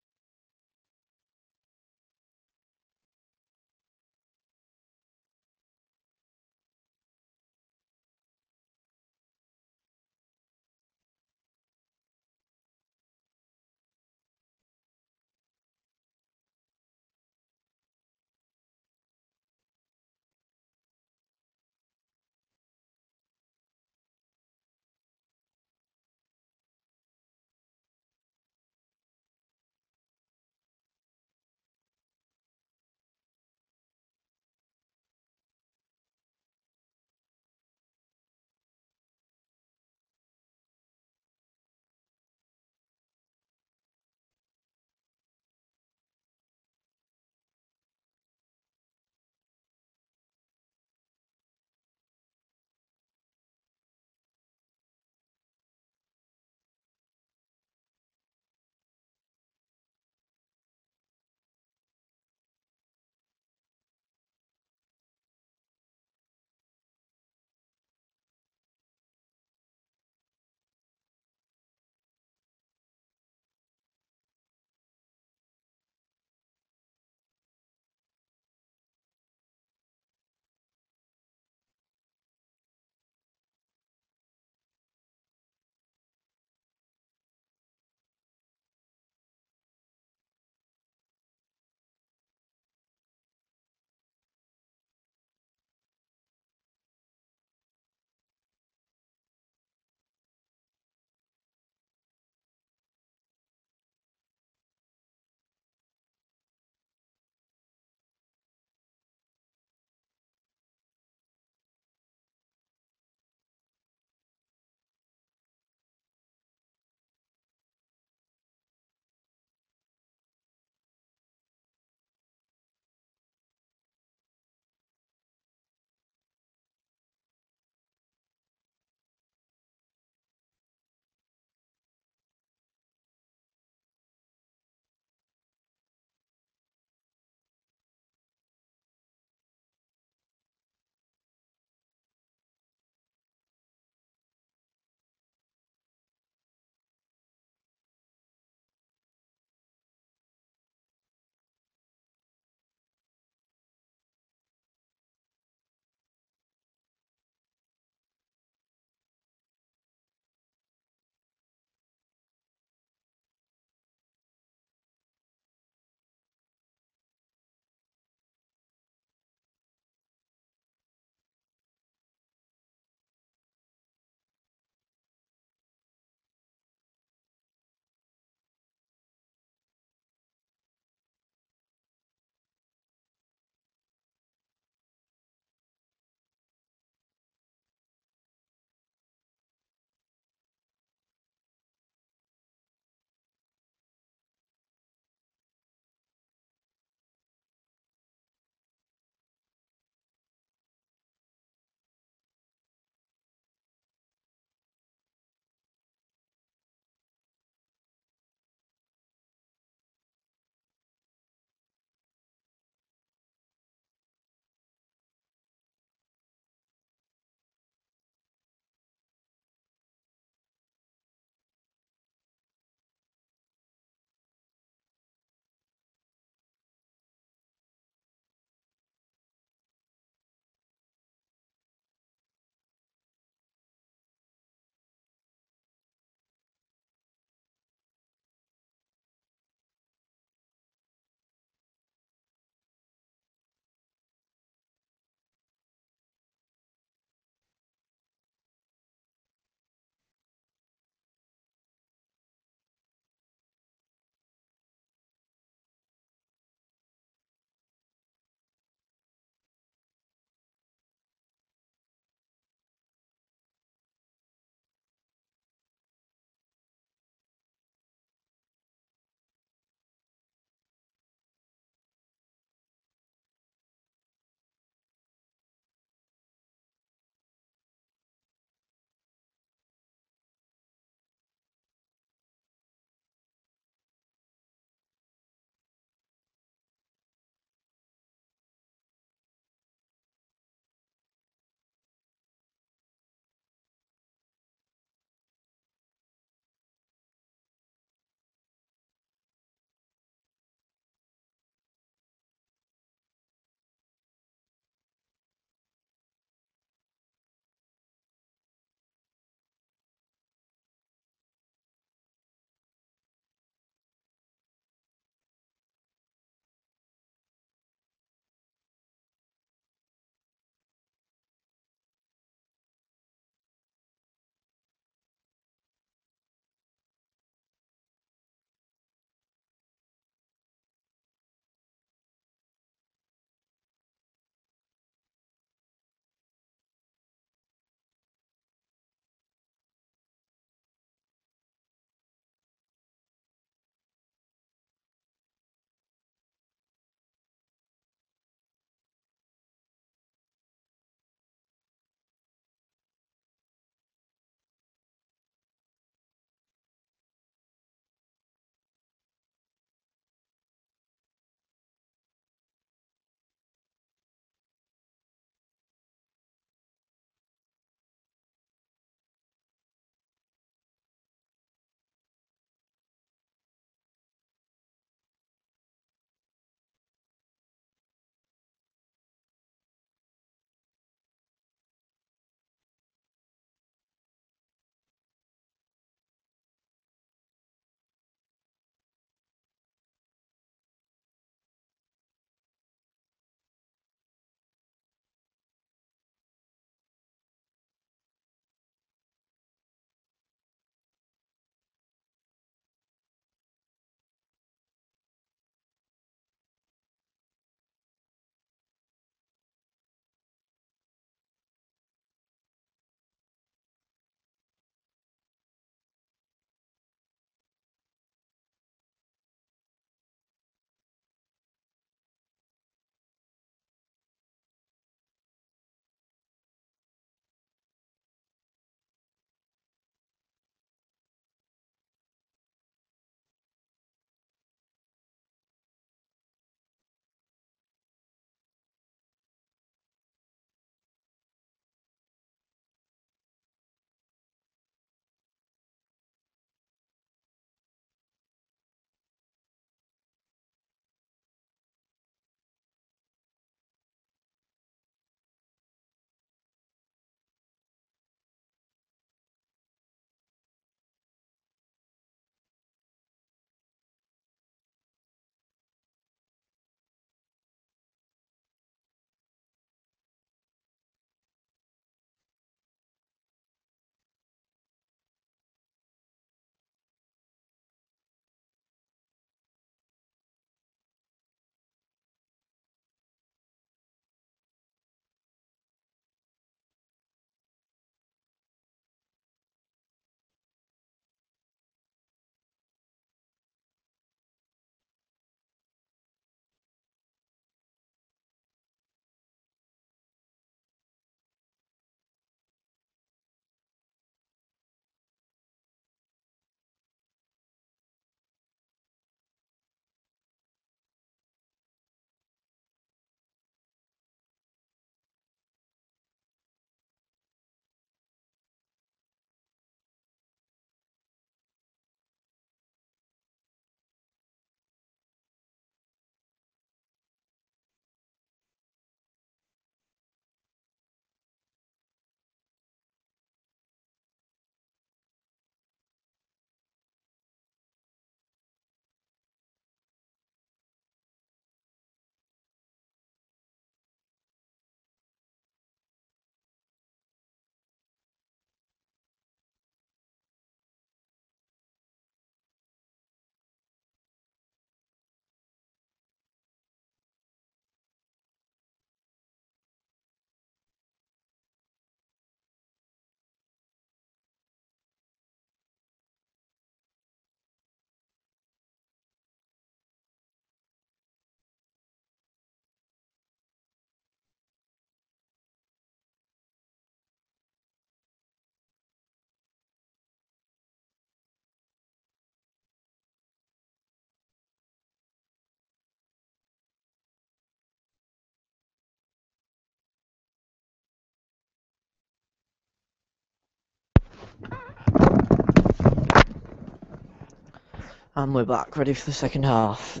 And we're back, ready for the second half.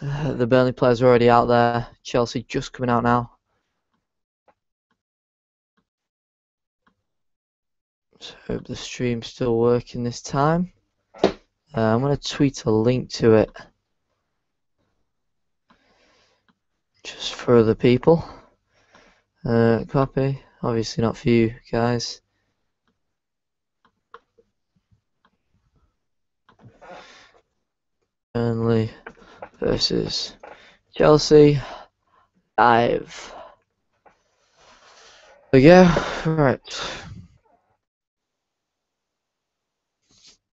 The Burnley players are already out there. Chelsea just coming out now. Let's hope the stream's still working this time. I'm going to tweet a link to it just for other people. Copy. Obviously not for you guys. Burnley versus Chelsea live. There we go. Right.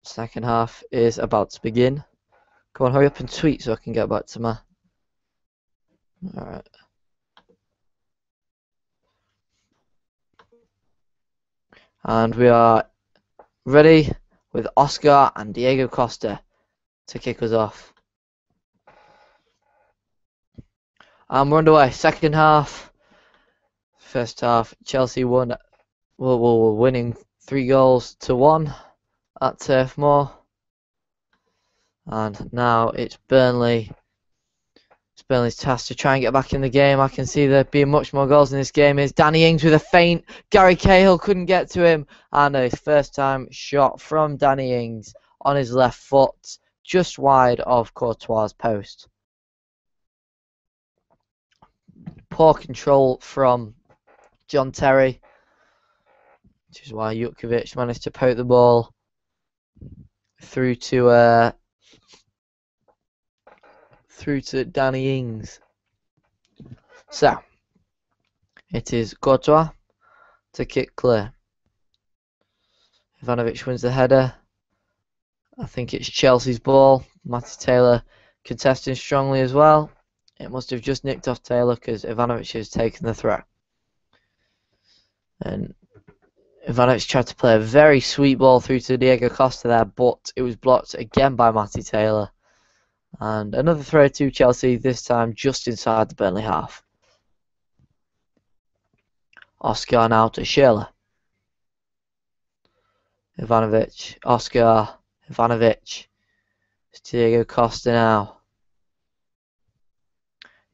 Second half is about to begin. Come on, hurry up and tweet so I can get back to my... Alright. And we are ready with Oscar and Diego Costa to kick us off. And we're underway. Second half. First half, Chelsea won. We're winning 3-1 at Turf Moor. And now it's Burnley. It's Burnley's task to try and get back in the game. I can see there being much more goals in this game. Is Danny Ings with a feint. Gary Cahill couldn't get to him. And a first time shot from Danny Ings on his left foot, just wide of Courtois' post. Poor control from John Terry, which is why Jutkiewicz managed to poke the ball through to Danny Ings. So it is Courtois to kick clear. Ivanovic wins the header. I think it's Chelsea's ball. Matty Taylor contesting strongly as well. It must have just nicked off Taylor because Ivanovic has taken the throw. And Ivanovic tried to play a very sweet ball through to Diego Costa there, but it was blocked again by Matty Taylor. And another throw to Chelsea, this time just inside the Burnley half. Oscar now to Schürrle. Ivanovic, Oscar, Ivanovic. It's Diego Costa now.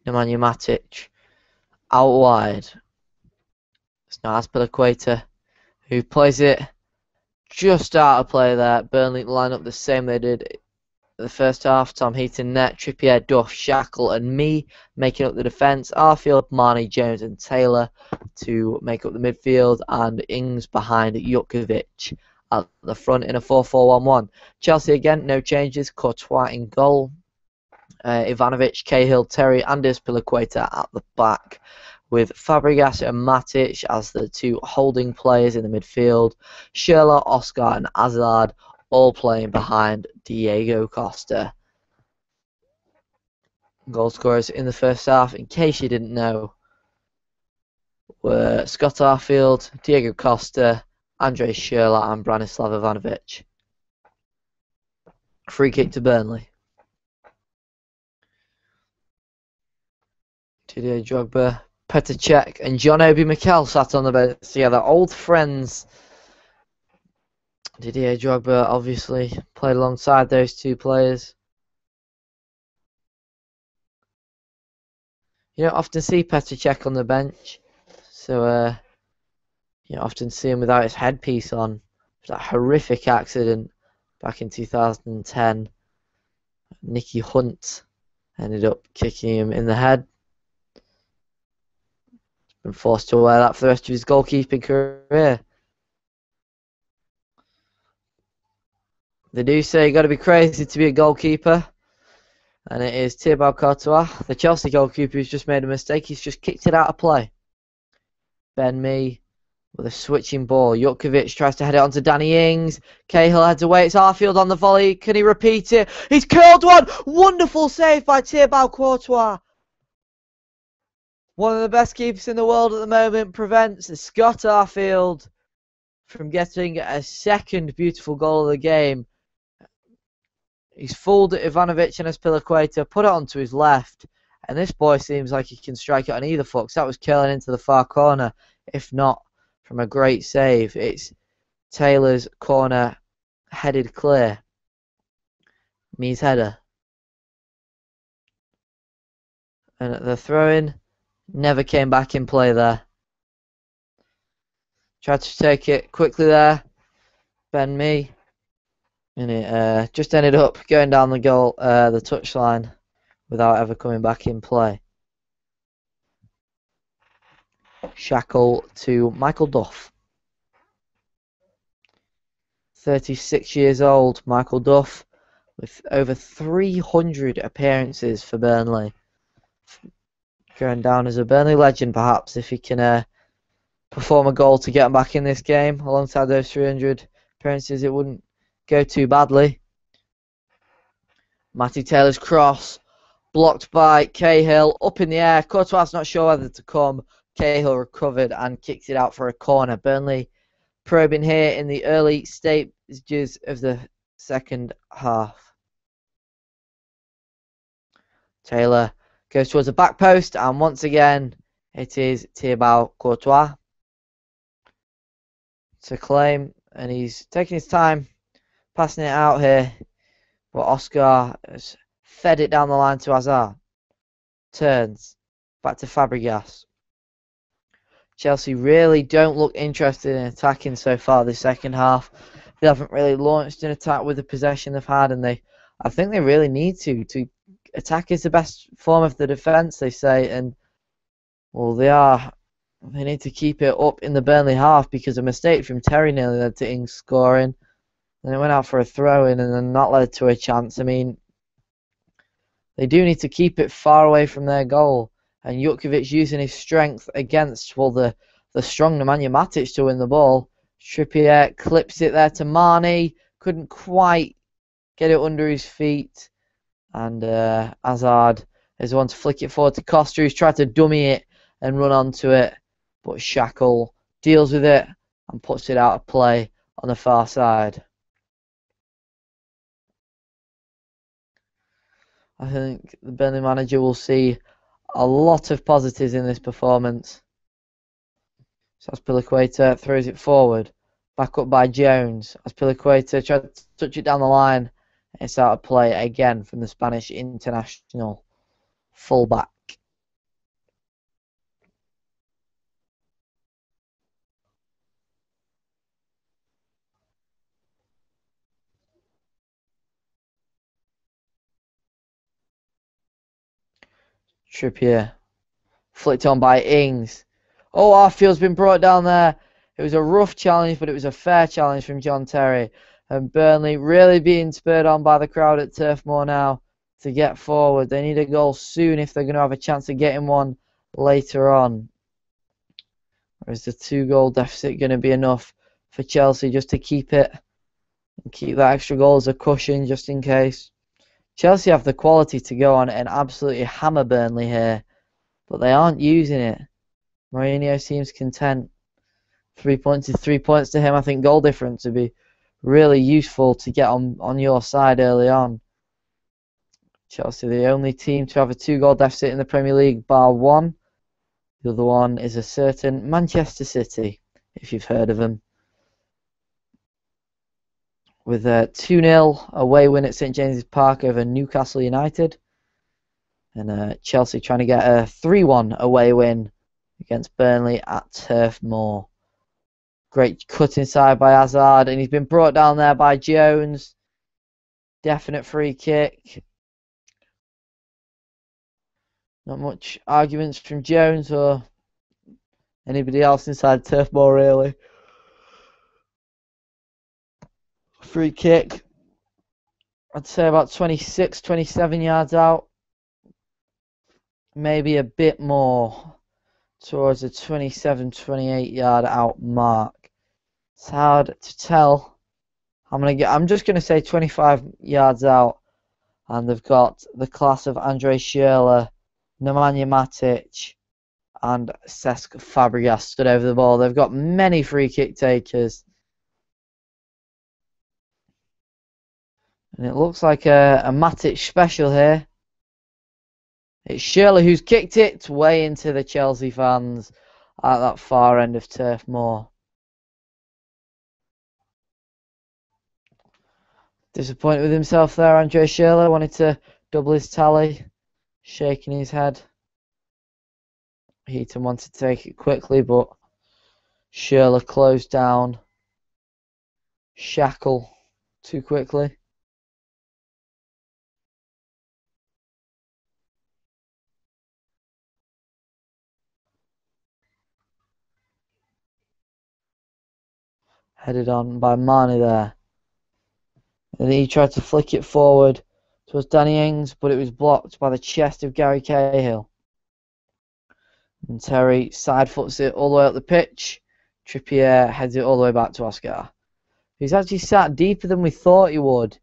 Nemanja Matic out wide. It's now Azpilicueta who plays it just out of play there. Burnley line up the same they did the first half. Tom Heaton net, Trippier, Duff, Shackle and me making up the defence. Arfield, Marnie, Jones and Taylor to make up the midfield, and Ings behind Jutkiewicz at the front in a 4-4-1-1. Chelsea again, no changes. Courtois in goal. Ivanovic, Cahill, Terry and Azpilicueta at the back, with Fabregas and Matic as the two holding players in the midfield. Schürrle, Oscar and Hazard all playing behind Diego Costa. Goal scorers in the first half, in case you didn't know, were Scott Arfield, Diego Costa, Andrei Schürrle and Branislav Ivanovic. Free kick to Burnley. Didier Drogba, Petr Cech and John Obi Mikel sat on the bench together, old friends. Didier Drogba obviously played alongside those two players. You don't often see Petr Cech on the bench, so you don't often see him without his headpiece on. That horrific accident back in 2010. Nicky Hunt ended up kicking him in the head. Been forced to wear that for the rest of his goalkeeping career. They do say you got to be crazy to be a goalkeeper, and it is Thibaut Courtois, the Chelsea goalkeeper, who's just made a mistake. He's just kicked it out of play. Ben Mee with a switching ball. Jutkiewicz tries to head it onto Danny Ings. Cahill heads away. It's Arfield on the volley. Can he repeat it? He's curled one. Wonderful save by Thibaut Courtois. One of the best keepers in the world at the moment prevents Scott Arfield from getting a second beautiful goal of the game. He's fooled Ivanovic and Azpilicueta, put it onto his left, and this boy seems like he can strike it on either foot, because that was curling into the far corner, if not from a great save. It's Taylor's corner headed clear. Me's header. And the throw-in never came back in play there. Tried to take it quickly there. Ben Mee. And it just ended up going down the goal, the touchline, without ever coming back in play. Shackle to Michael Duff. 36 years old, Michael Duff, with over 300 appearances for Burnley. Going down as a Burnley legend, perhaps, if he can perform a goal to get him back in this game. Alongside those 300 appearances, it wouldn't go too badly. Matty Taylor's cross, blocked by Cahill, up in the air. Courtois not sure whether to come. Cahill recovered and kicked it out for a corner. Burnley probing here in the early stages of the second half. Taylor goes towards the back post, and once again, it is Thibaut Courtois to claim, and he's taking his time passing it out here, but Oscar has fed it down the line to Hazard. Turns back to Fabregas. Chelsea really don't look interested in attacking so far this second half. They haven't really launched an attack with the possession they've had, and I think they really need to. Attack is the best form of the defence, they say, and well, they need to keep it up in the Burnley half, because a mistake from Terry nearly led to Ings scoring. Then it went out for a throw-in, and then that led to a chance. I mean, they do need to keep it far away from their goal. And Jutkiewicz using his strength against, well, the strong Nemanja Matic to win the ball. Trippier clips it there to Mane. Couldn't quite get it under his feet. And Hazard is the one to flick it forward to Costa, who's tried to dummy it and run onto it. But Shackle deals with it and puts it out of play on the far side. I think the Burnley manager will see a lot of positives in this performance. Azpilicueta throws it forward. Back up by Jones. Azpilicueta tried to touch it down the line. It's out of play again from the Spanish international fullback. Trippier. Flicked on by Ings. Oh, Arfield's been brought down there. It was a rough challenge, but it was a fair challenge from John Terry. And Burnley really being spurred on by the crowd at Turf Moor now to get forward. They need a goal soon if they're going to have a chance of getting one later on. Or is the 2-goal deficit going to be enough for Chelsea just to keep it and keep that extra goal as a cushion just in case? Chelsea have the quality to go on and absolutely hammer Burnley here, but they aren't using it. Mourinho seems content. 3 points is 3 points to him. I think goal difference would be really useful to get on your side early on. Chelsea, the only team to have a 2-goal deficit in the Premier League, bar one. The other one is a certain Manchester City, if you've heard of them. With a 2-0 away win at St James's Park over Newcastle United. And Chelsea trying to get a 3-1 away win against Burnley at Turf Moor. Great cut inside by Hazard, and he's been brought down there by Jones. Definite free kick. Not much arguments from Jones or anybody else inside Turf Moor, really. Free kick. I'd say about 26, 27 yards out. Maybe a bit more towards the 27, 28 yard out mark. It's hard to tell. I'm just gonna say 25 yards out, and they've got the class of Andre Schürrle, Nemanja Matic, and Cesc Fabregas stood over the ball. They've got many free kick takers, and it looks like a Matic special here. It's Schürrle who's kicked it way into the Chelsea fans at that far end of Turf Moor. Disappointed with himself there, Andre Schürrle. Wanted to double his tally. Shaking his head. Heaton wanted to take it quickly, but Schürrle closed down Shackle too quickly. Headed on by Marnie there. And he tried to flick it forward towards Danny Ings, but it was blocked by the chest of Gary Cahill. And Terry side foots it all the way up the pitch. Trippier heads it all the way back to Oscar. He's actually sat deeper than we thought he would.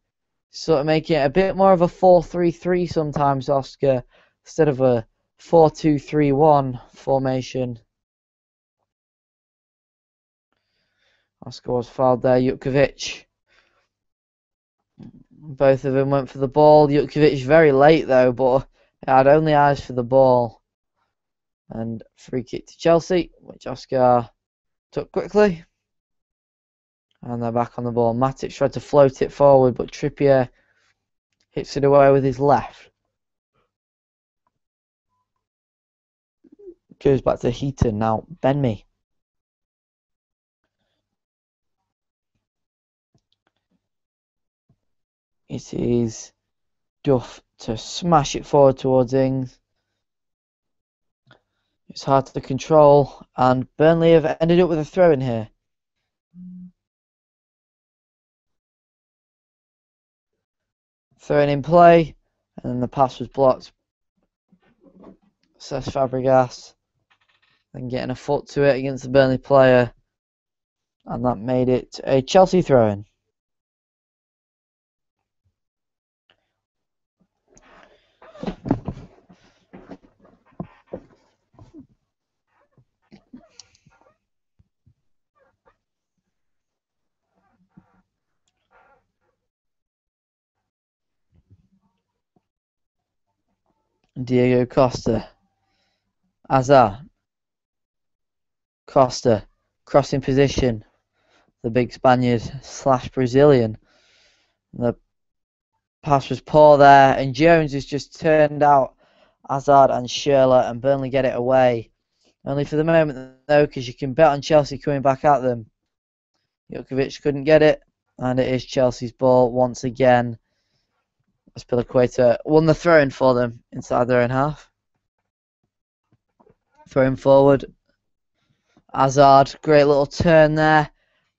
Sort of making it a bit more of a 4-3-3 sometimes, Oscar, instead of a 4-2-3-1 formation. Oscar was fouled there. Jutkovic. Both of them went for the ball. Jutkovic very late though, but had only eyes for the ball. And free kick to Chelsea, which Oscar took quickly. And they're back on the ball. Matic tried to float it forward, but Trippier hits it away with his left. Goes back to Heaton now. Benme. It is Duff to smash it forward towards Ings. It's hard to control, and Burnley have ended up with a throw in here. Throwing in play, and then the pass was blocked. Cesc Fabregas then getting a foot to it against the Burnley player, and that made it a Chelsea throw-in. Diego Costa. Hazard. Costa. Crossing position. The big Spaniard / Brazilian. The pass was poor there, and Jones has just turned out Hazard and Schürrle, and Burnley get it away. Only for the moment though, because you can bet on Chelsea coming back at them. Jutkovic couldn't get it, and it is Chelsea's ball once again. Aspilicueta won the throw-in for them inside their own half. Throwing forward. Hazard, great little turn there.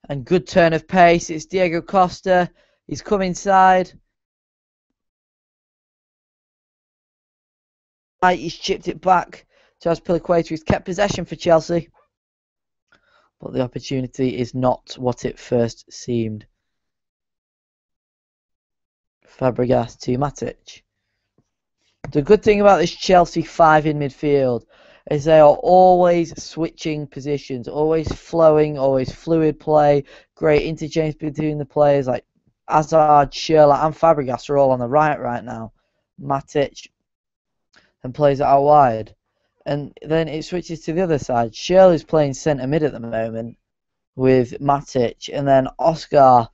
And good turn of pace. It's Diego Costa. He's come inside. He's chipped it back to Aspilicueta. He's kept possession for Chelsea. But the opportunity is not what it first seemed. Fabregas to Matic. The good thing about this Chelsea 5 in midfield is they are always switching positions, always flowing, always fluid play, great interchange between the players like Hazard, Schürrle and Fabregas are all on the right now. Matic and plays it out wide. And then it switches to the other side. Schürrle is playing centre mid at the moment with Matic, and then Oscar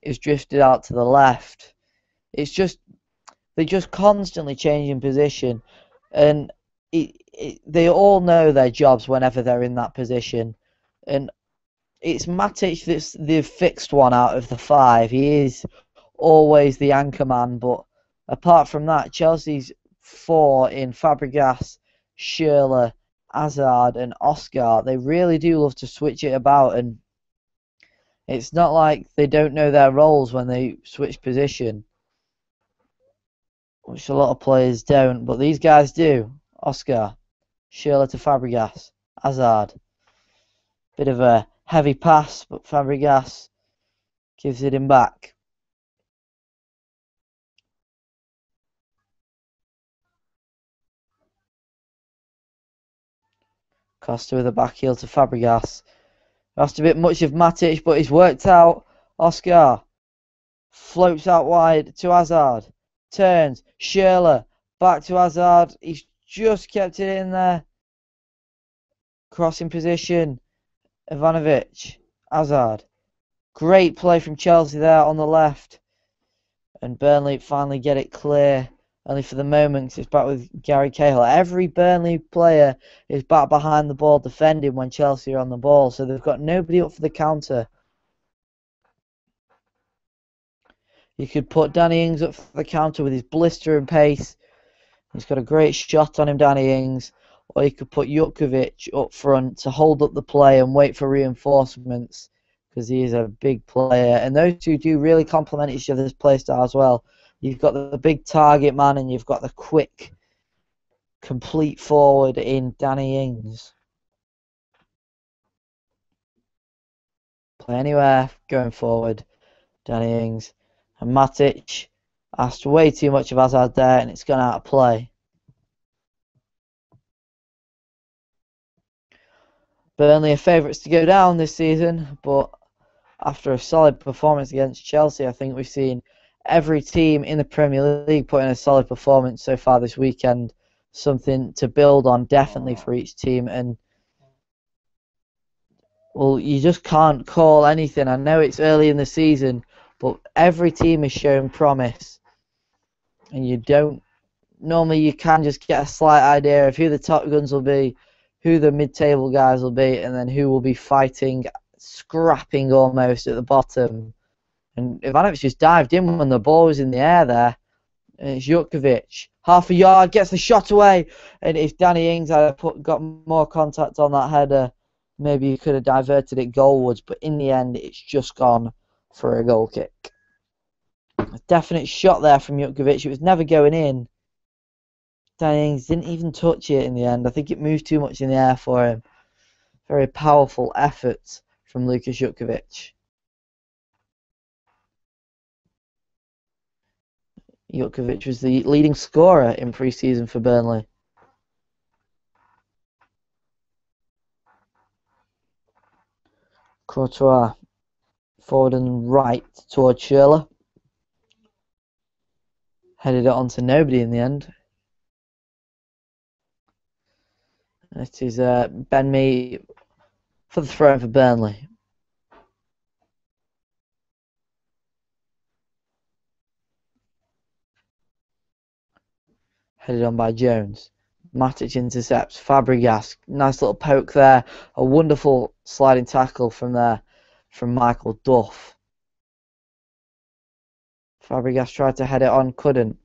is drifted out to the left. It's just, they're just constantly changing position, and they all know their jobs whenever they're in that position. And it's Matic that's the fixed one out of the 5. He is always the anchor man, but apart from that, Chelsea's 4 in Fabregas, Schürrle, Hazard and Oscar, they really do love to switch it about, and it's not like they don't know their roles when they switch position, which a lot of players don't, but these guys do. Oscar, Schürrle to Fabregas, Hazard. Bit of a heavy pass, but Fabregas gives it him back. Costa with a back heel to Fabregas. Lost a bit much of Matic, but he's worked out. Oscar floats out wide to Hazard. Turns. Schürrle back to Hazard. He's just kept it in there. Crossing position. Ivanovic. Hazard. Great play from Chelsea there on the left. and Burnley finally get it clear. Only for the moment, 'cause it's back with Gary Cahill. Every Burnley player is back behind the ball defending when Chelsea are on the ball, so they've got nobody up for the counter. You could put Danny Ings up for the counter with his blistering pace. He's got a great shot on him, Danny Ings. Or you could put Jutkiewicz up front to hold up the play and wait for reinforcements, because he is a big player. And those two do really complement each other's play style as well. You've got the big target man and you've got the quick, complete forward in Danny Ings. Play anywhere going forward, Danny Ings. And Matic asked way too much of Hazard there, and it's gone out of play. Burnley are favourites to go down this season, but after a solid performance against Chelsea, I think we've seen every team in the Premier League put in a solid performance so far this weekend. Something to build on definitely for each team. And, well, you just can't call anything. I know it's early in the season, but every team has shown promise. And normally you can just get a slight idea of who the top guns will be, who the mid-table guys will be, and then who will be fighting, scrapping almost at the bottom. And Ivanovic just dived in when the ball was in the air there. And it's Jutkiewicz. Half a yard, gets the shot away. And if Danny Ings had got more contact on that header, maybe he could have diverted it goalwards. But in the end, it's just gone for a goal kick. A definite shot there from Jutkiewicz. It was never going in. Danny Ings didn't even touch it in the end. I think it moved too much in the air for him. Very powerful effort from Lukas Jutkiewicz. Jutkiewicz was the leading scorer in pre-season for Burnley. Courtois forward and right towards Schürrle. Headed it on to nobody in the end. It is Ben Mee for the throw for Burnley. Headed on by Jones. Matic intercepts. Fabregas. Nice little poke there. A wonderful sliding tackle from there from Michael Duff. Fabregas tried to head it on. Couldn't.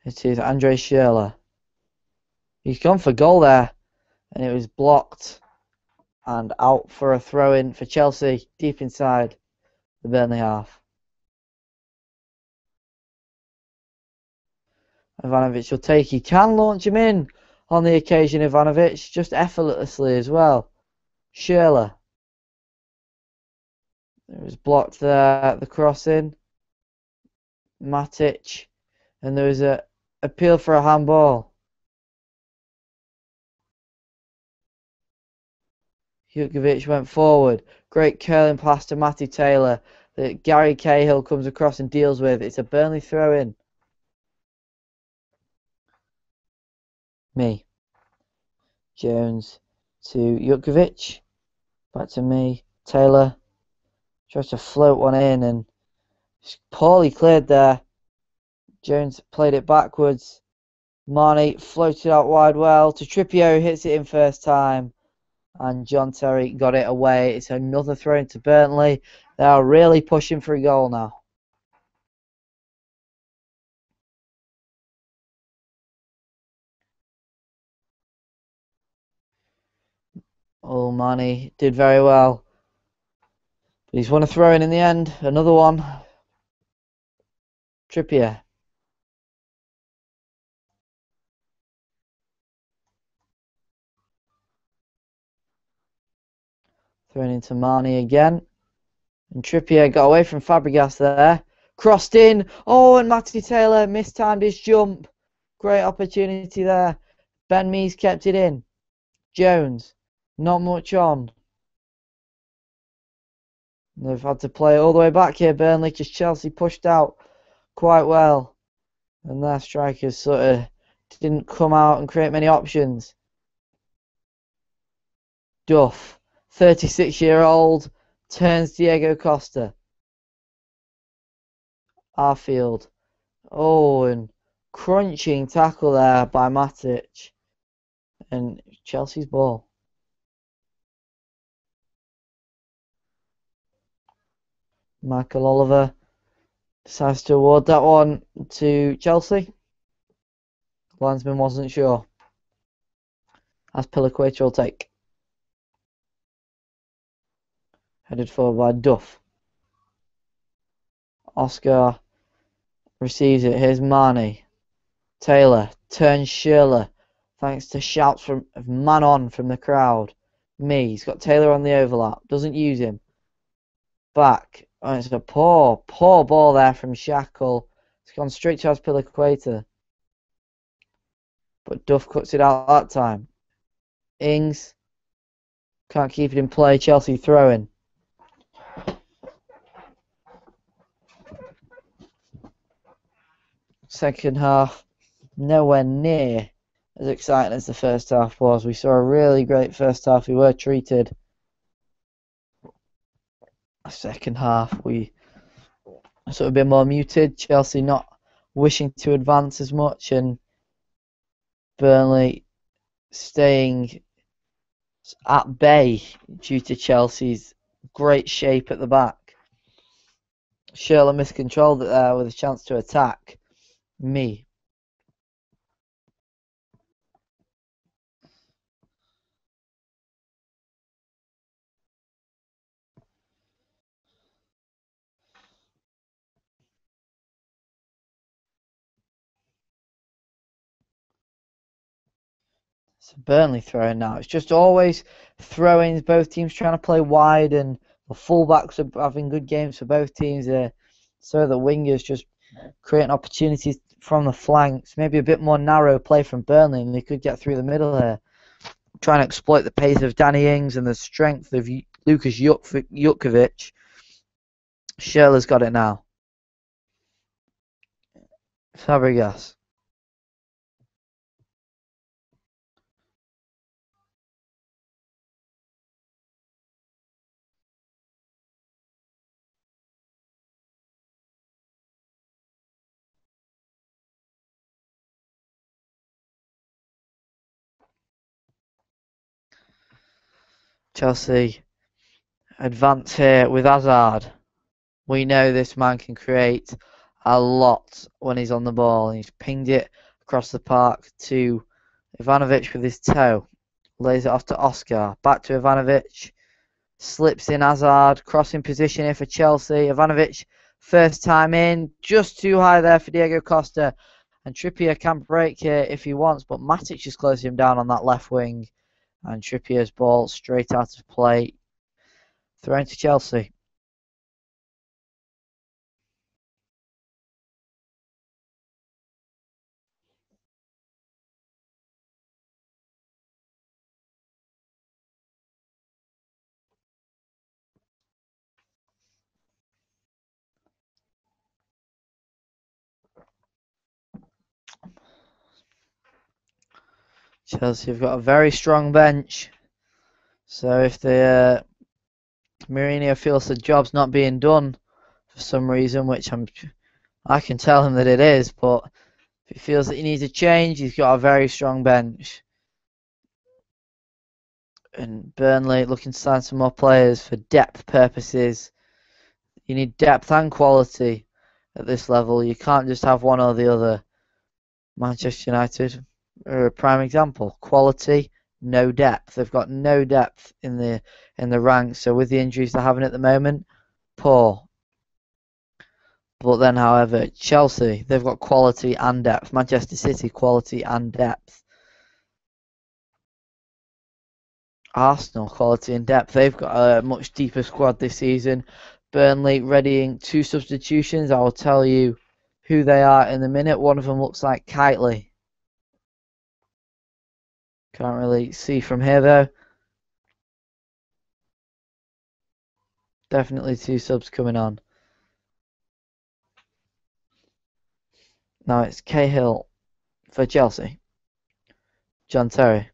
It is Andre Schürrle. He's gone for goal there. And it was blocked. And out for a throw-in for Chelsea, deep inside the Burnley half. Ivanovic will take. He can launch him in on the occasion, Ivanovic, just effortlessly as well. Schürrle. It was blocked there, the crossing. Matic. And there was a appeal for a handball. Jutkiewicz went forward. Great curling pass to Matty Taylor that Gary Cahill comes across and deals with. It's a Burnley throw-in. Mee. Jones to Jutkiewicz. Back to Mee. Taylor tries to float one in and it's poorly cleared there. Jones played it backwards. Marnie floated out wide well to Trippier, who hits it in first time. And John Terry got it away. It's another throw into Burnley. They are really pushing for a goal now. Oh, Marnie did very well. But he's won a throw-in the end. Another one. Trippier. Thrown into Marnie again. And Trippier got away from Fabregas there. Crossed in. Oh, and Matty Taylor mistimed his jump. Great opportunity there. Ben Mee's kept it in. Jones. Not much on. They've had to play all the way back here, Burnley, because Chelsea pushed out quite well. And their strikers sort of didn't come out and create many options. Duff, 36-year-old, turns Diego Costa. Arfield. Oh, and crunching tackle there by Matic. And Chelsea's ball. Michael Oliver decides to award that one to Chelsea. Linesman wasn't sure. As Piliqueta will take. Headed forward by Duff. Oscar receives it. Here's Marnie. Taylor turns Schürrle. Thanks to shouts from man on from the crowd. He's got Taylor on the overlap. Doesn't use him. Back. Oh, it's a poor ball there from Shackle. It's gone straight to Azpilicueta. But Duff cuts it out that time. Ings can't keep it in play. Chelsea throwing. Second half, nowhere near as exciting as the first half was. We saw a really great first half. We were treated. Second half, we sort of a bit more muted. Chelsea not wishing to advance as much, and Burnley staying at bay due to Chelsea's great shape at the back. Schürrle miscontrolled it there with a chance to attack. So Burnley throwing now. It's just always throw-ins. Both teams trying to play wide, and the fullbacks are having good games for both teams. So the wingers just creating opportunities from the flanks. Maybe a bit more narrow play from Burnley, and they could get through the middle here. Trying to exploit the pace of Danny Ings and the strength of Lukas Jutkovic. Schürrle's got it now. Fabregas. Chelsea advance here with Hazard. We know this man can create a lot when he's on the ball. He's pinged it across the park to Ivanovic with his toe. Lays it off to Oscar. Back to Ivanovic. Slips in Hazard. Crossing position here for Chelsea. Ivanovic, first time in. Just too high there for Diego Costa. And Trippier can break here if he wants. But Matic just closed him down on that left wing. And Trippier's ball straight out of play. Thrown to Chelsea. Chelsea have got a very strong bench. So if the Mourinho feels the job's not being done for some reason, which I can tell him that it is, but if he feels that he needs a change, he's got a very strong bench. And Burnley looking to sign some more players for depth purposes. You need depth and quality at this level. You can't just have one or the other. Manchester United are a prime example. Quality, no depth. They've got no depth in the ranks. So with the injuries they're having at the moment, poor. But then, however, Chelsea, they've got quality and depth. Manchester City, quality and depth. Arsenal, quality and depth. They've got a much deeper squad this season. Burnley readying 2 substitutions. I will tell you who they are in a minute. One of them looks like Kitely. Can't really see from here though. Definitely 2 subs coming on. Now it's Cahill for Chelsea. John Terry.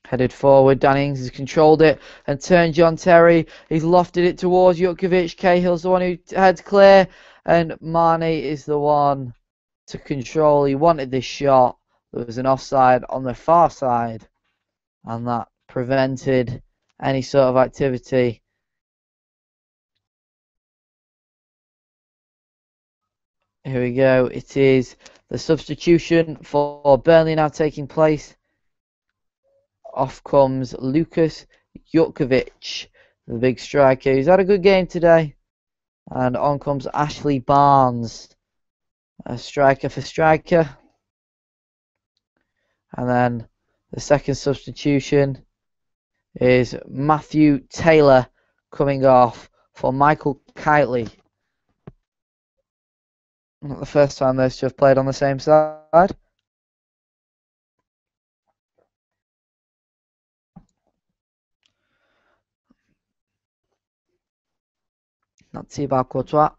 Headed forward, Danny Ings has controlled it and turned John Terry. He's lofted it towards Jutkiewicz. Cahill's the one who heads clear, and Mane is the one to control. He wanted this shot. There was an offside on the far side, and that prevented any sort of activity. Here we go. It is the substitution for Burnley now taking place. Off comes Lucas Jutkiewicz, the big striker. He's had a good game today. And on comes Ashley Barnes, a striker for striker. And then the second substitution is Matthew Taylor coming off for Michael Kitely. Not the first time those two have played on the same side. Not Thibaut Courtois.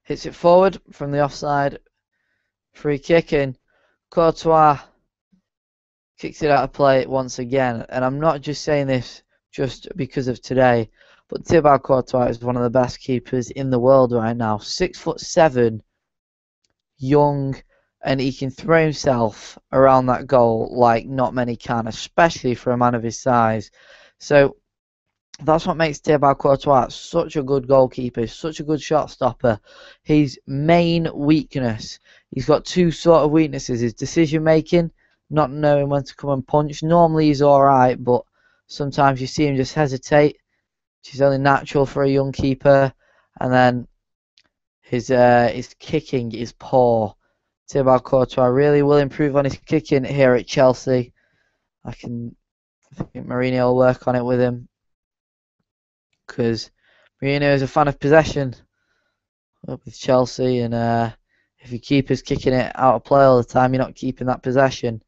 Hits it forward from the offside. Free kick in. Courtois kicks it out of play once again. And I'm not just saying this just because of today, but Thibaut Courtois is one of the best keepers in the world right now. 6'7", young, and he can throw himself around that goal like not many can, especially for a man of his size. So that's what makes Thibaut Courtois such a good goalkeeper, such a good shot stopper. His main weakness, he's got two sort of weaknesses: his decision making, not knowing when to come and punch. Normally he's alright, but sometimes you see him just hesitate, which is only natural for a young keeper. And then his kicking is poor. Thibaut Courtois really will improve on his kicking here at Chelsea. I think Mourinho will work on it with him, because Mourinho is a fan of possession up with Chelsea, and if your keeper's kicking it out of play all the time, you're not keeping that possession.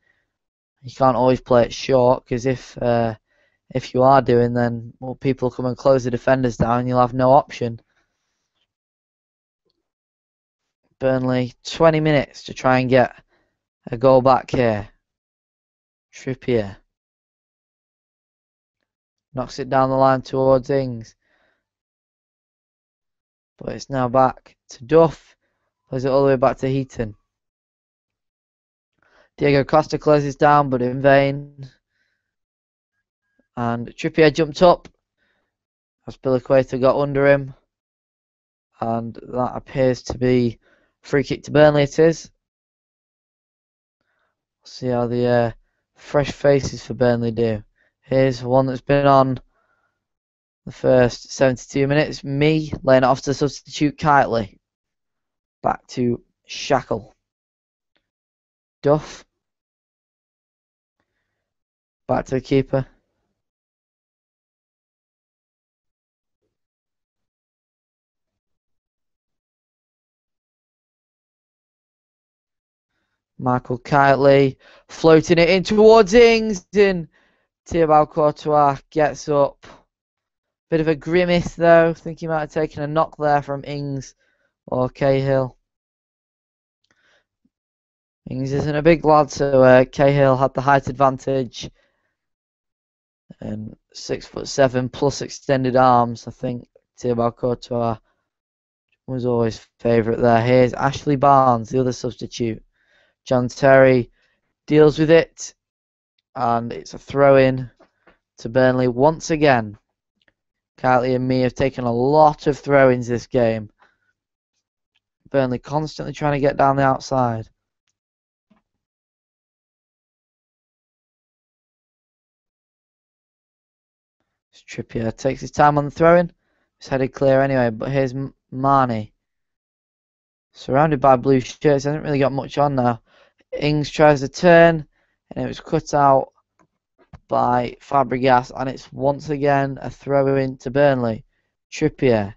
You can't always play it short, because if you are doing, then people come and close the defenders down, and you'll have no option. Burnley, 20 minutes to try and get a goal back here. Trippier knocks it down the line towards Ings, but it's now back to Duff. Plays it all the way back to Heaton. Diego Costa closes down, but in vain. And Trippier jumped up as Piliqueta got under him, and that appears to be free kick to Burnley. It is. See how the fresh faces for Burnley do. Here's one that's been on the first 72 minutes. Me laying it off to substitute Kitely. Back to Shackle. Duff. Back to the keeper. Michael Kitely floating it in towards Ings, and Thibaut Courtois gets up. Bit of a grimace though. Think he might have taken a knock there from Ings or Cahill. Ings isn't a big lad, so Cahill had the height advantage. And 6'7" plus extended arms. I think Thibaut Courtois was always favourite there. Here's Ashley Barnes, the other substitute. John Terry deals with it, and it's a throw-in to Burnley once again. Kitely and me have taken a lot of throw-ins this game. Burnley constantly trying to get down the outside. Trippier takes his time on the throw-in. It's headed clear anyway, but here's Mane. Surrounded by blue shirts, hasn't really got much on now. Ings tries to turn, and it was cut out by Fabregas, and it's once again a throw-in to Burnley. Trippier.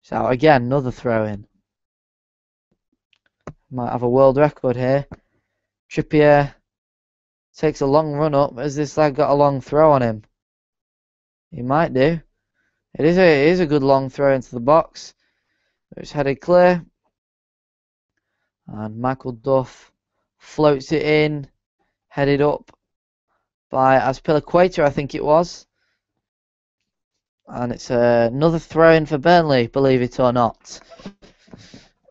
So again, another throw-in. Might have a world record here. Trippier takes a long run up. Has this lad got a long throw on him? He might do. It is a good long throw into the box. It's headed clear. And Michael Duff floats it in. Headed up by Azpilicueta, I think it was. And it's another throw-in for Burnley, believe it or not.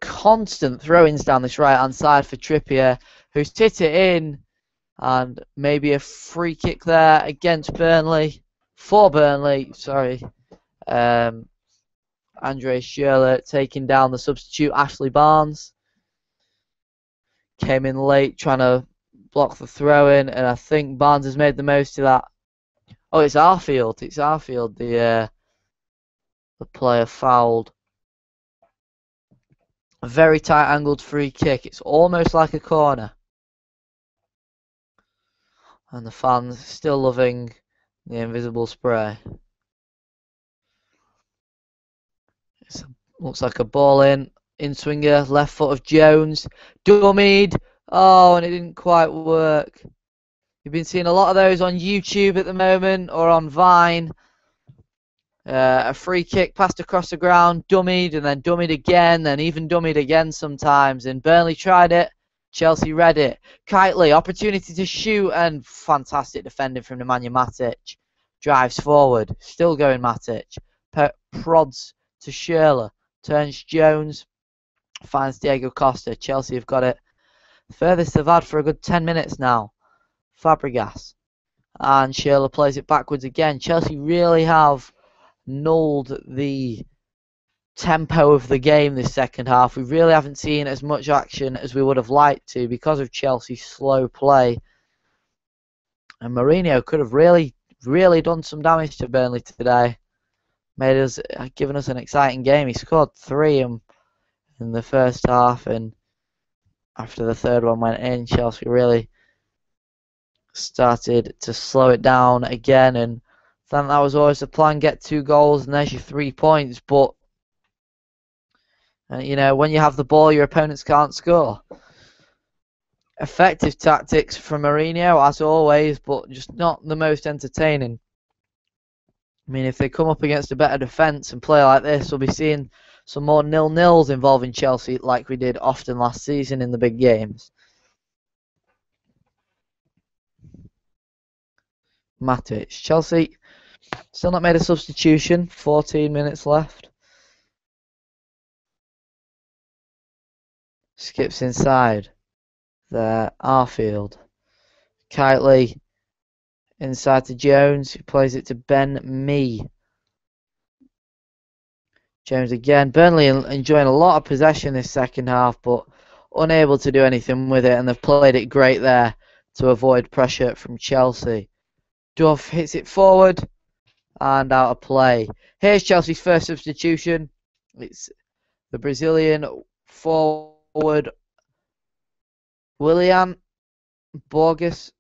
Constant throw-ins down this right-hand side for Trippier, who's hit it in. And maybe a free kick there against Burnley. For Burnley, sorry. Andre Schürrle taking down the substitute Ashley Barnes. Came in late trying to block the throw-in, and I think Barnes has made the most of that. Oh, it's Arfield. It's Arfield, the player fouled. A very tight angled free kick. It's almost like a corner. And the fans still loving the invisible spray. It looks like a ball in swinger, left foot of Jones. Dummied. Oh, and it didn't quite work. You've been seeing a lot of those on YouTube at the moment or on Vine. A free kick passed across the ground, dummied, and then dummied again, then even dummied again sometimes. And Burnley tried it. Chelsea read it. Kitely, opportunity to shoot, and fantastic defending from Nemanja Matic. Drives forward. Still going Matic. Prods to Schürrle. Turns Jones. Finds Diego Costa. Chelsea have got it. Furthest they've had for a good 10 minutes now. Fabregas. And Schürrle plays it backwards again. Chelsea really have nulled the tempo of the game this second half. We really haven't seen as much action as we would have liked to because of Chelsea's slow play. And Mourinho could have really done some damage to Burnley today. Given us an exciting game. He scored 3 in the first half, and after the third one went in, Chelsea really started to slow it down again, and I think that was always the plan, get 2 goals and there's your 3 points. But when you have the ball, your opponents can't score. Effective tactics from Mourinho as always, but just not the most entertaining. I mean, if they come up against a better defence and play like this, we'll be seeing some more 0-0s involving Chelsea like we did often last season in the big games. Matic. Chelsea still not made a substitution. 14 minutes left. Skips inside. There. Arfield. Kitely inside to Jones, who plays it to Ben Mee. Jones again. Burnley enjoying a lot of possession this second half, but unable to do anything with it, and they've played it great there to avoid pressure from Chelsea. Duff hits it forward and out of play. Here's Chelsea's first substitution. It's the Brazilian forward Willian Borges,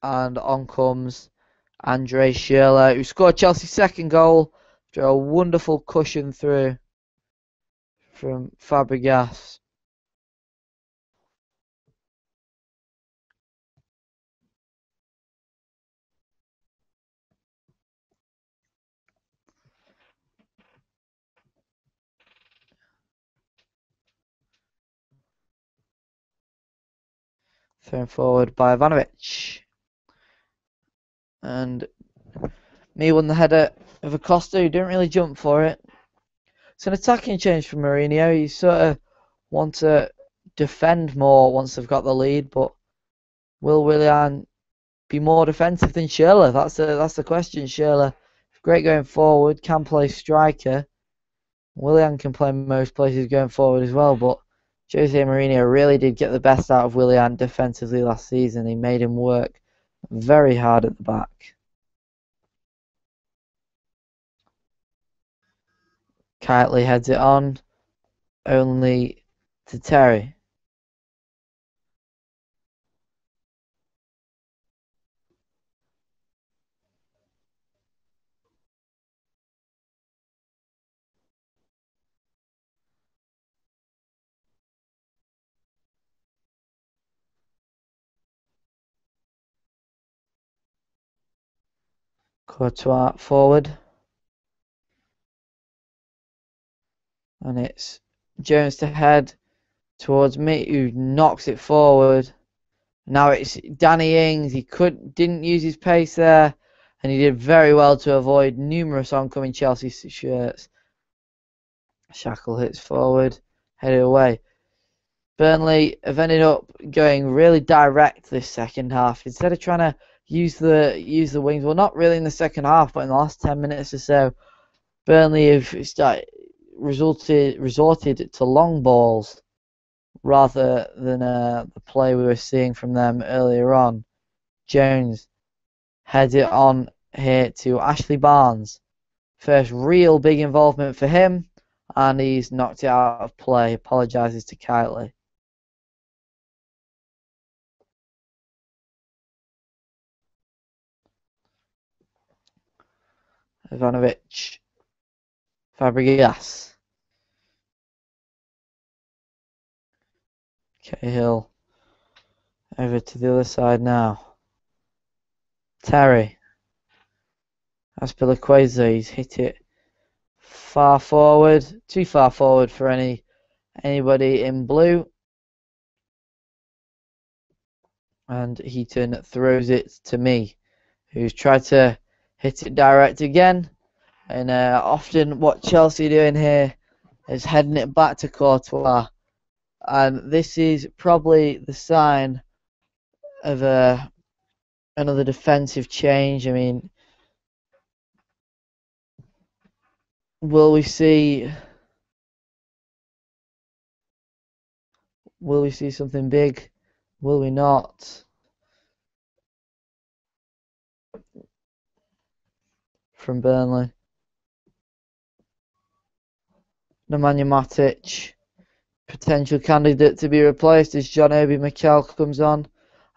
and on comes Andre Schürrle, who scored Chelsea's second goal after a wonderful cushion through from Fabregas. Thrown forward by Ivanovic. And Mee won the header of Acosta, who didn't really jump for it. It's an attacking change from Mourinho. You sort of want to defend more once they've got the lead, but will Willian be more defensive than Schürrle? That's the question. Schürrle, great going forward, can play striker. Willian can play most places going forward as well, but Jose Mourinho really did get the best out of Willian defensively last season. He made him work very hard at the back. Kitely heads it on, only to Terry. Courtois forward. And it's Jones to head towards Mee, who knocks it forward. Now it's Danny Ings. He didn't use his pace there, and he did very well to avoid numerous oncoming Chelsea shirts. Shackle hits forward, headed away. Burnley have ended up going really direct this second half instead of trying to use the wings. Well, not really in the second half, but in the last 10 minutes or so, Burnley have resorted to long balls rather than the play we were seeing from them earlier on. Jones heads it on here to Ashley Barnes. First real big involvement for him, and he's knocked it out of play. Apologises to Kitely. Ivanovic. Fabregas. Cahill. Over to the other side now. Terry. Aspilicueta. He's hit it far forward. Too far forward for anybody in blue. And Heaton throws it to me, who's tried to hit it direct again. And often what Chelsea are doing here is heading it back to Courtois. And this is probably the sign of another defensive change. I mean, will we see something big? Will we not? From Burnley. Nemanja Matic, potential candidate to be replaced as John Obi Mikel comes on.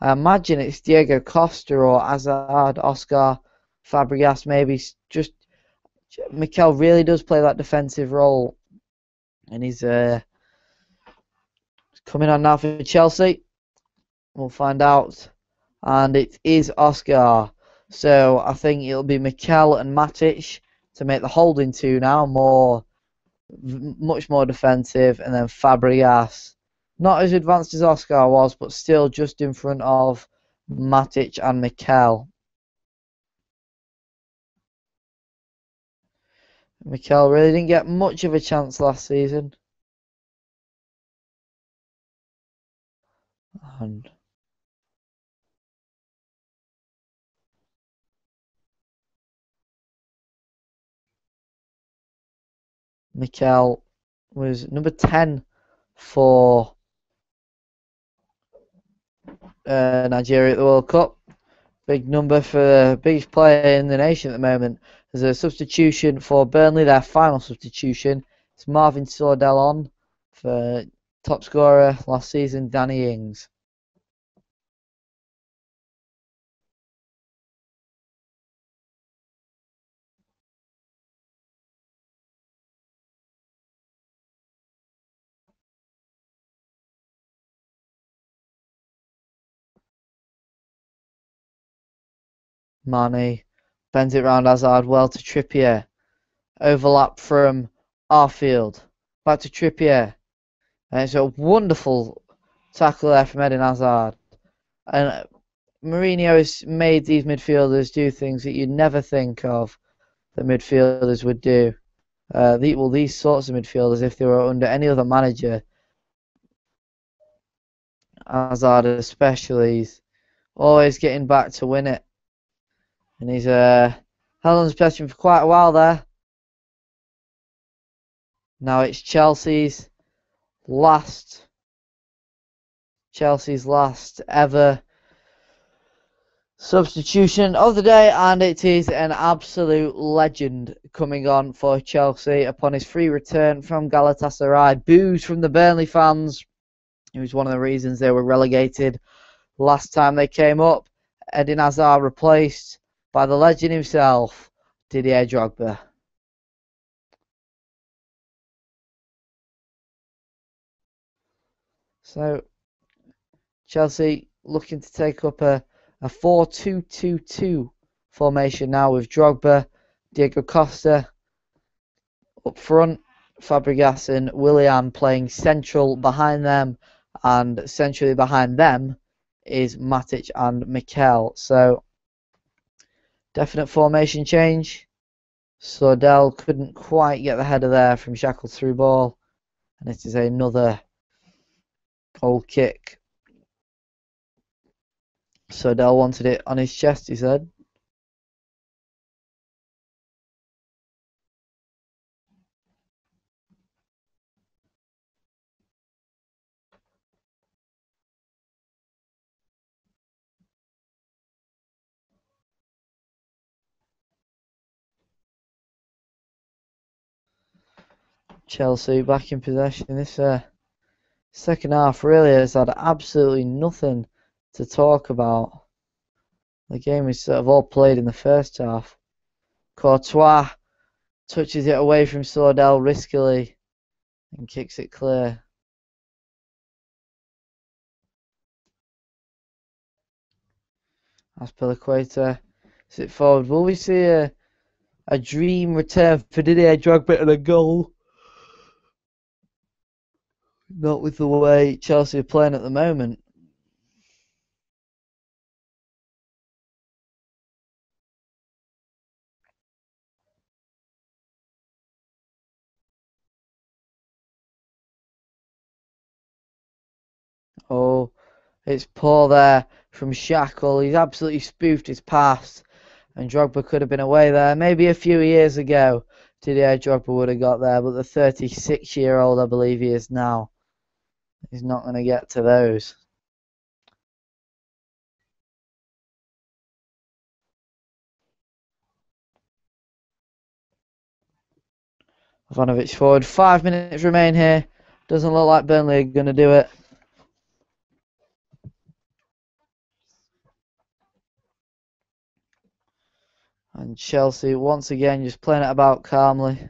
I imagine it's Diego Costa or Hazard, Oscar, Fabregas maybe. Just Mikel really does play that defensive role, and he's coming on now for Chelsea. We'll find out, and it is Oscar. So I think it'll be Mikel and Matic to make the holding two now much more defensive, and then Fabregas, not as advanced as Oscar was, but still just in front of Matic and Mikel. Mikel really didn't get much of a chance last season. And Mikel was number 10 for Nigeria at the World Cup. Big number for the biggest player in the nation at the moment. There's a substitution for Burnley, their final substitution. It's Marvin Sordell on for top scorer last season, Danny Ings. Mane bends it round Hazard well to Trippier. Overlap from Arfield. Back to Trippier. And it's a wonderful tackle there from Eden Hazard. And Mourinho has made these midfielders do things that you'd never think of that midfielders would do. These sorts of midfielders, if they were under any other manager, Hazard especially, he's always getting back to win it. And he's held on his possession for quite a while there. Now it's Chelsea's last ever substitution of the day, and it is an absolute legend coming on for Chelsea upon his free return from Galatasaray. Boos from the Burnley fans. It was one of the reasons they were relegated last time they came up. Eden Hazard replaced by the legend himself, Didier Drogba. So Chelsea looking to take up a 4-2-2-2 formation now with Drogba, Diego Costa up front, Fabregas and Willian playing central behind them, and centrally behind them is Matic and Mikel. So definite formation change. Sordell couldn't quite get the header there from Shackle's through ball. And it is another goal kick. Sordell wanted it on his chest, he said. Chelsea back in possession. This second half really has had absolutely nothing to talk about. The game was sort of all played in the first half. Courtois touches it away from Sordell riskily and kicks it clear. Aspilicueta is it forward. Will we see a dream return for Didier Drogba and a goal? Not with the way Chelsea are playing at the moment. Oh, it's poor there from Shackle. He's absolutely spoofed his pass. And Drogba could have been away there. Maybe a few years ago, Didier Drogba would have got there. But the 36-year-old, I believe he is now, he's not going to get to those. Ivanovic forward. 5 minutes remain here. Doesn't look like Burnley are going to do it. And Chelsea, once again, just playing it about calmly.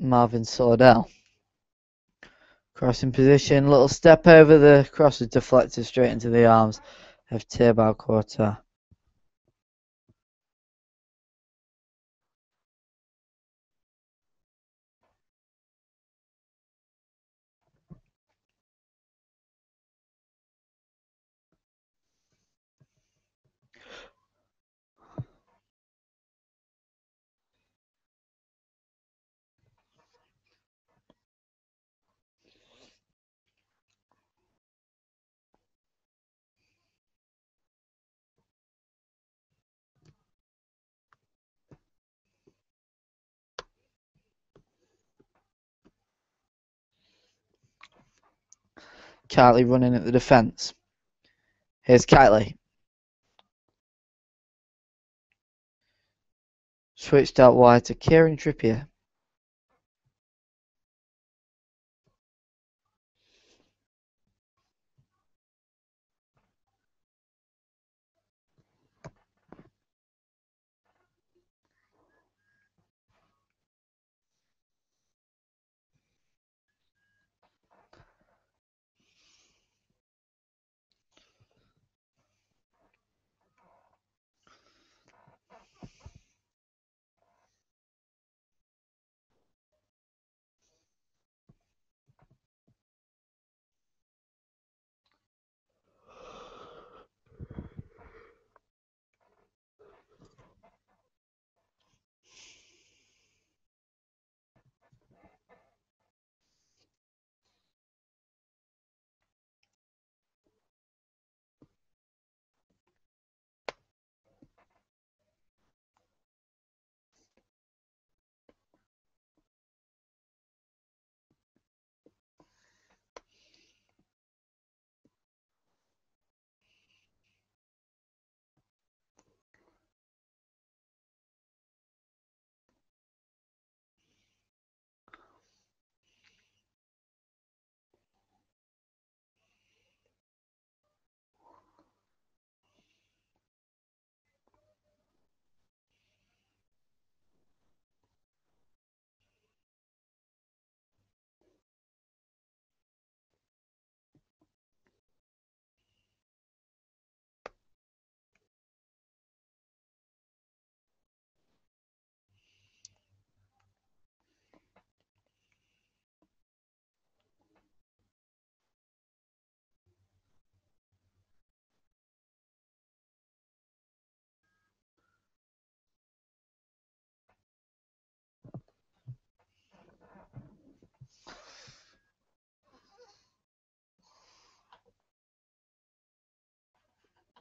Marvin Sordell. Crossing position, little step over, the cross is deflected straight into the arms of Thibaut Courtois. Kightly running at the defence. Here's Kightly. Switched out wide to Kieran Trippier.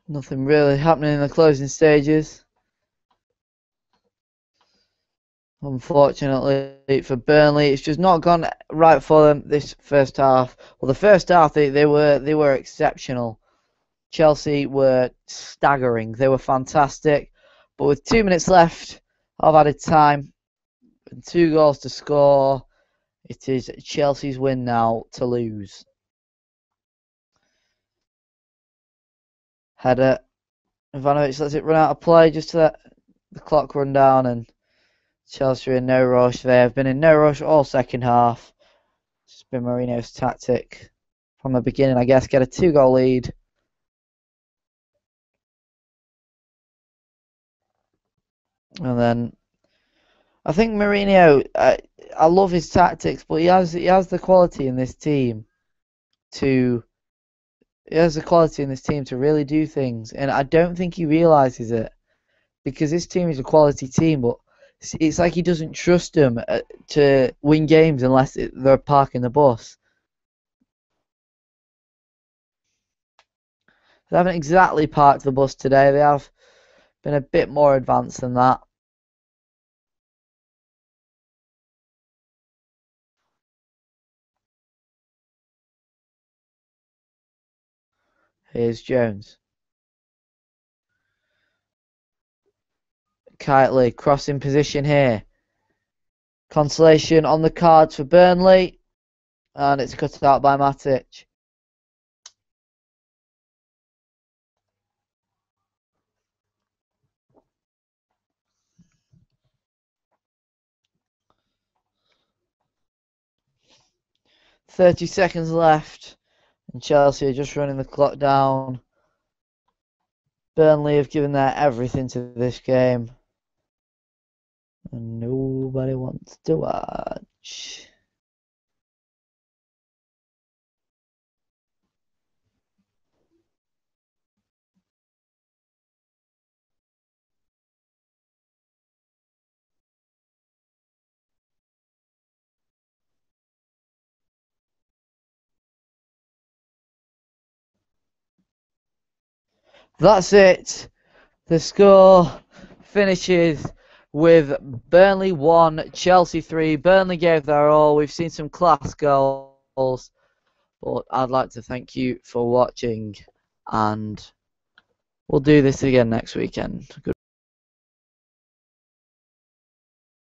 Nothing really happening in the closing stages. Unfortunately for Burnley, it's just not gone right for them this first half. Well, the first half they were exceptional. Chelsea were staggering. They were fantastic. But with 2 minutes left of added time and 2 goals to score, it is Chelsea's win now to lose. Header. Ivanovic lets it run out of play just to let the clock run down, and Chelsea are in no rush. They have been in no rush all second half. It's been Mourinho's tactic from the beginning, I guess. Get a 2-goal lead. And then I think Mourinho, I love his tactics, but he has the quality in this team to really do things, and I don't think he realizes it, because this team is a quality team, but it's like he doesn't trust them to win games unless they're parking the bus. They haven't exactly parked the bus today. They have been a bit more advanced than that. Here's Jones. Kitely crossing position here. Consolation on the cards for Burnley, and it's cut out by Matic. "30 seconds left, and Chelsea are just running the clock down. Burnley have given their everything to this game, and nobody wants to watch." That's it. The score finishes with Burnley 1, Chelsea 3. Burnley gave their all. We've seen some class goals, but I'd like to thank you for watching, and we'll do this again next weekend.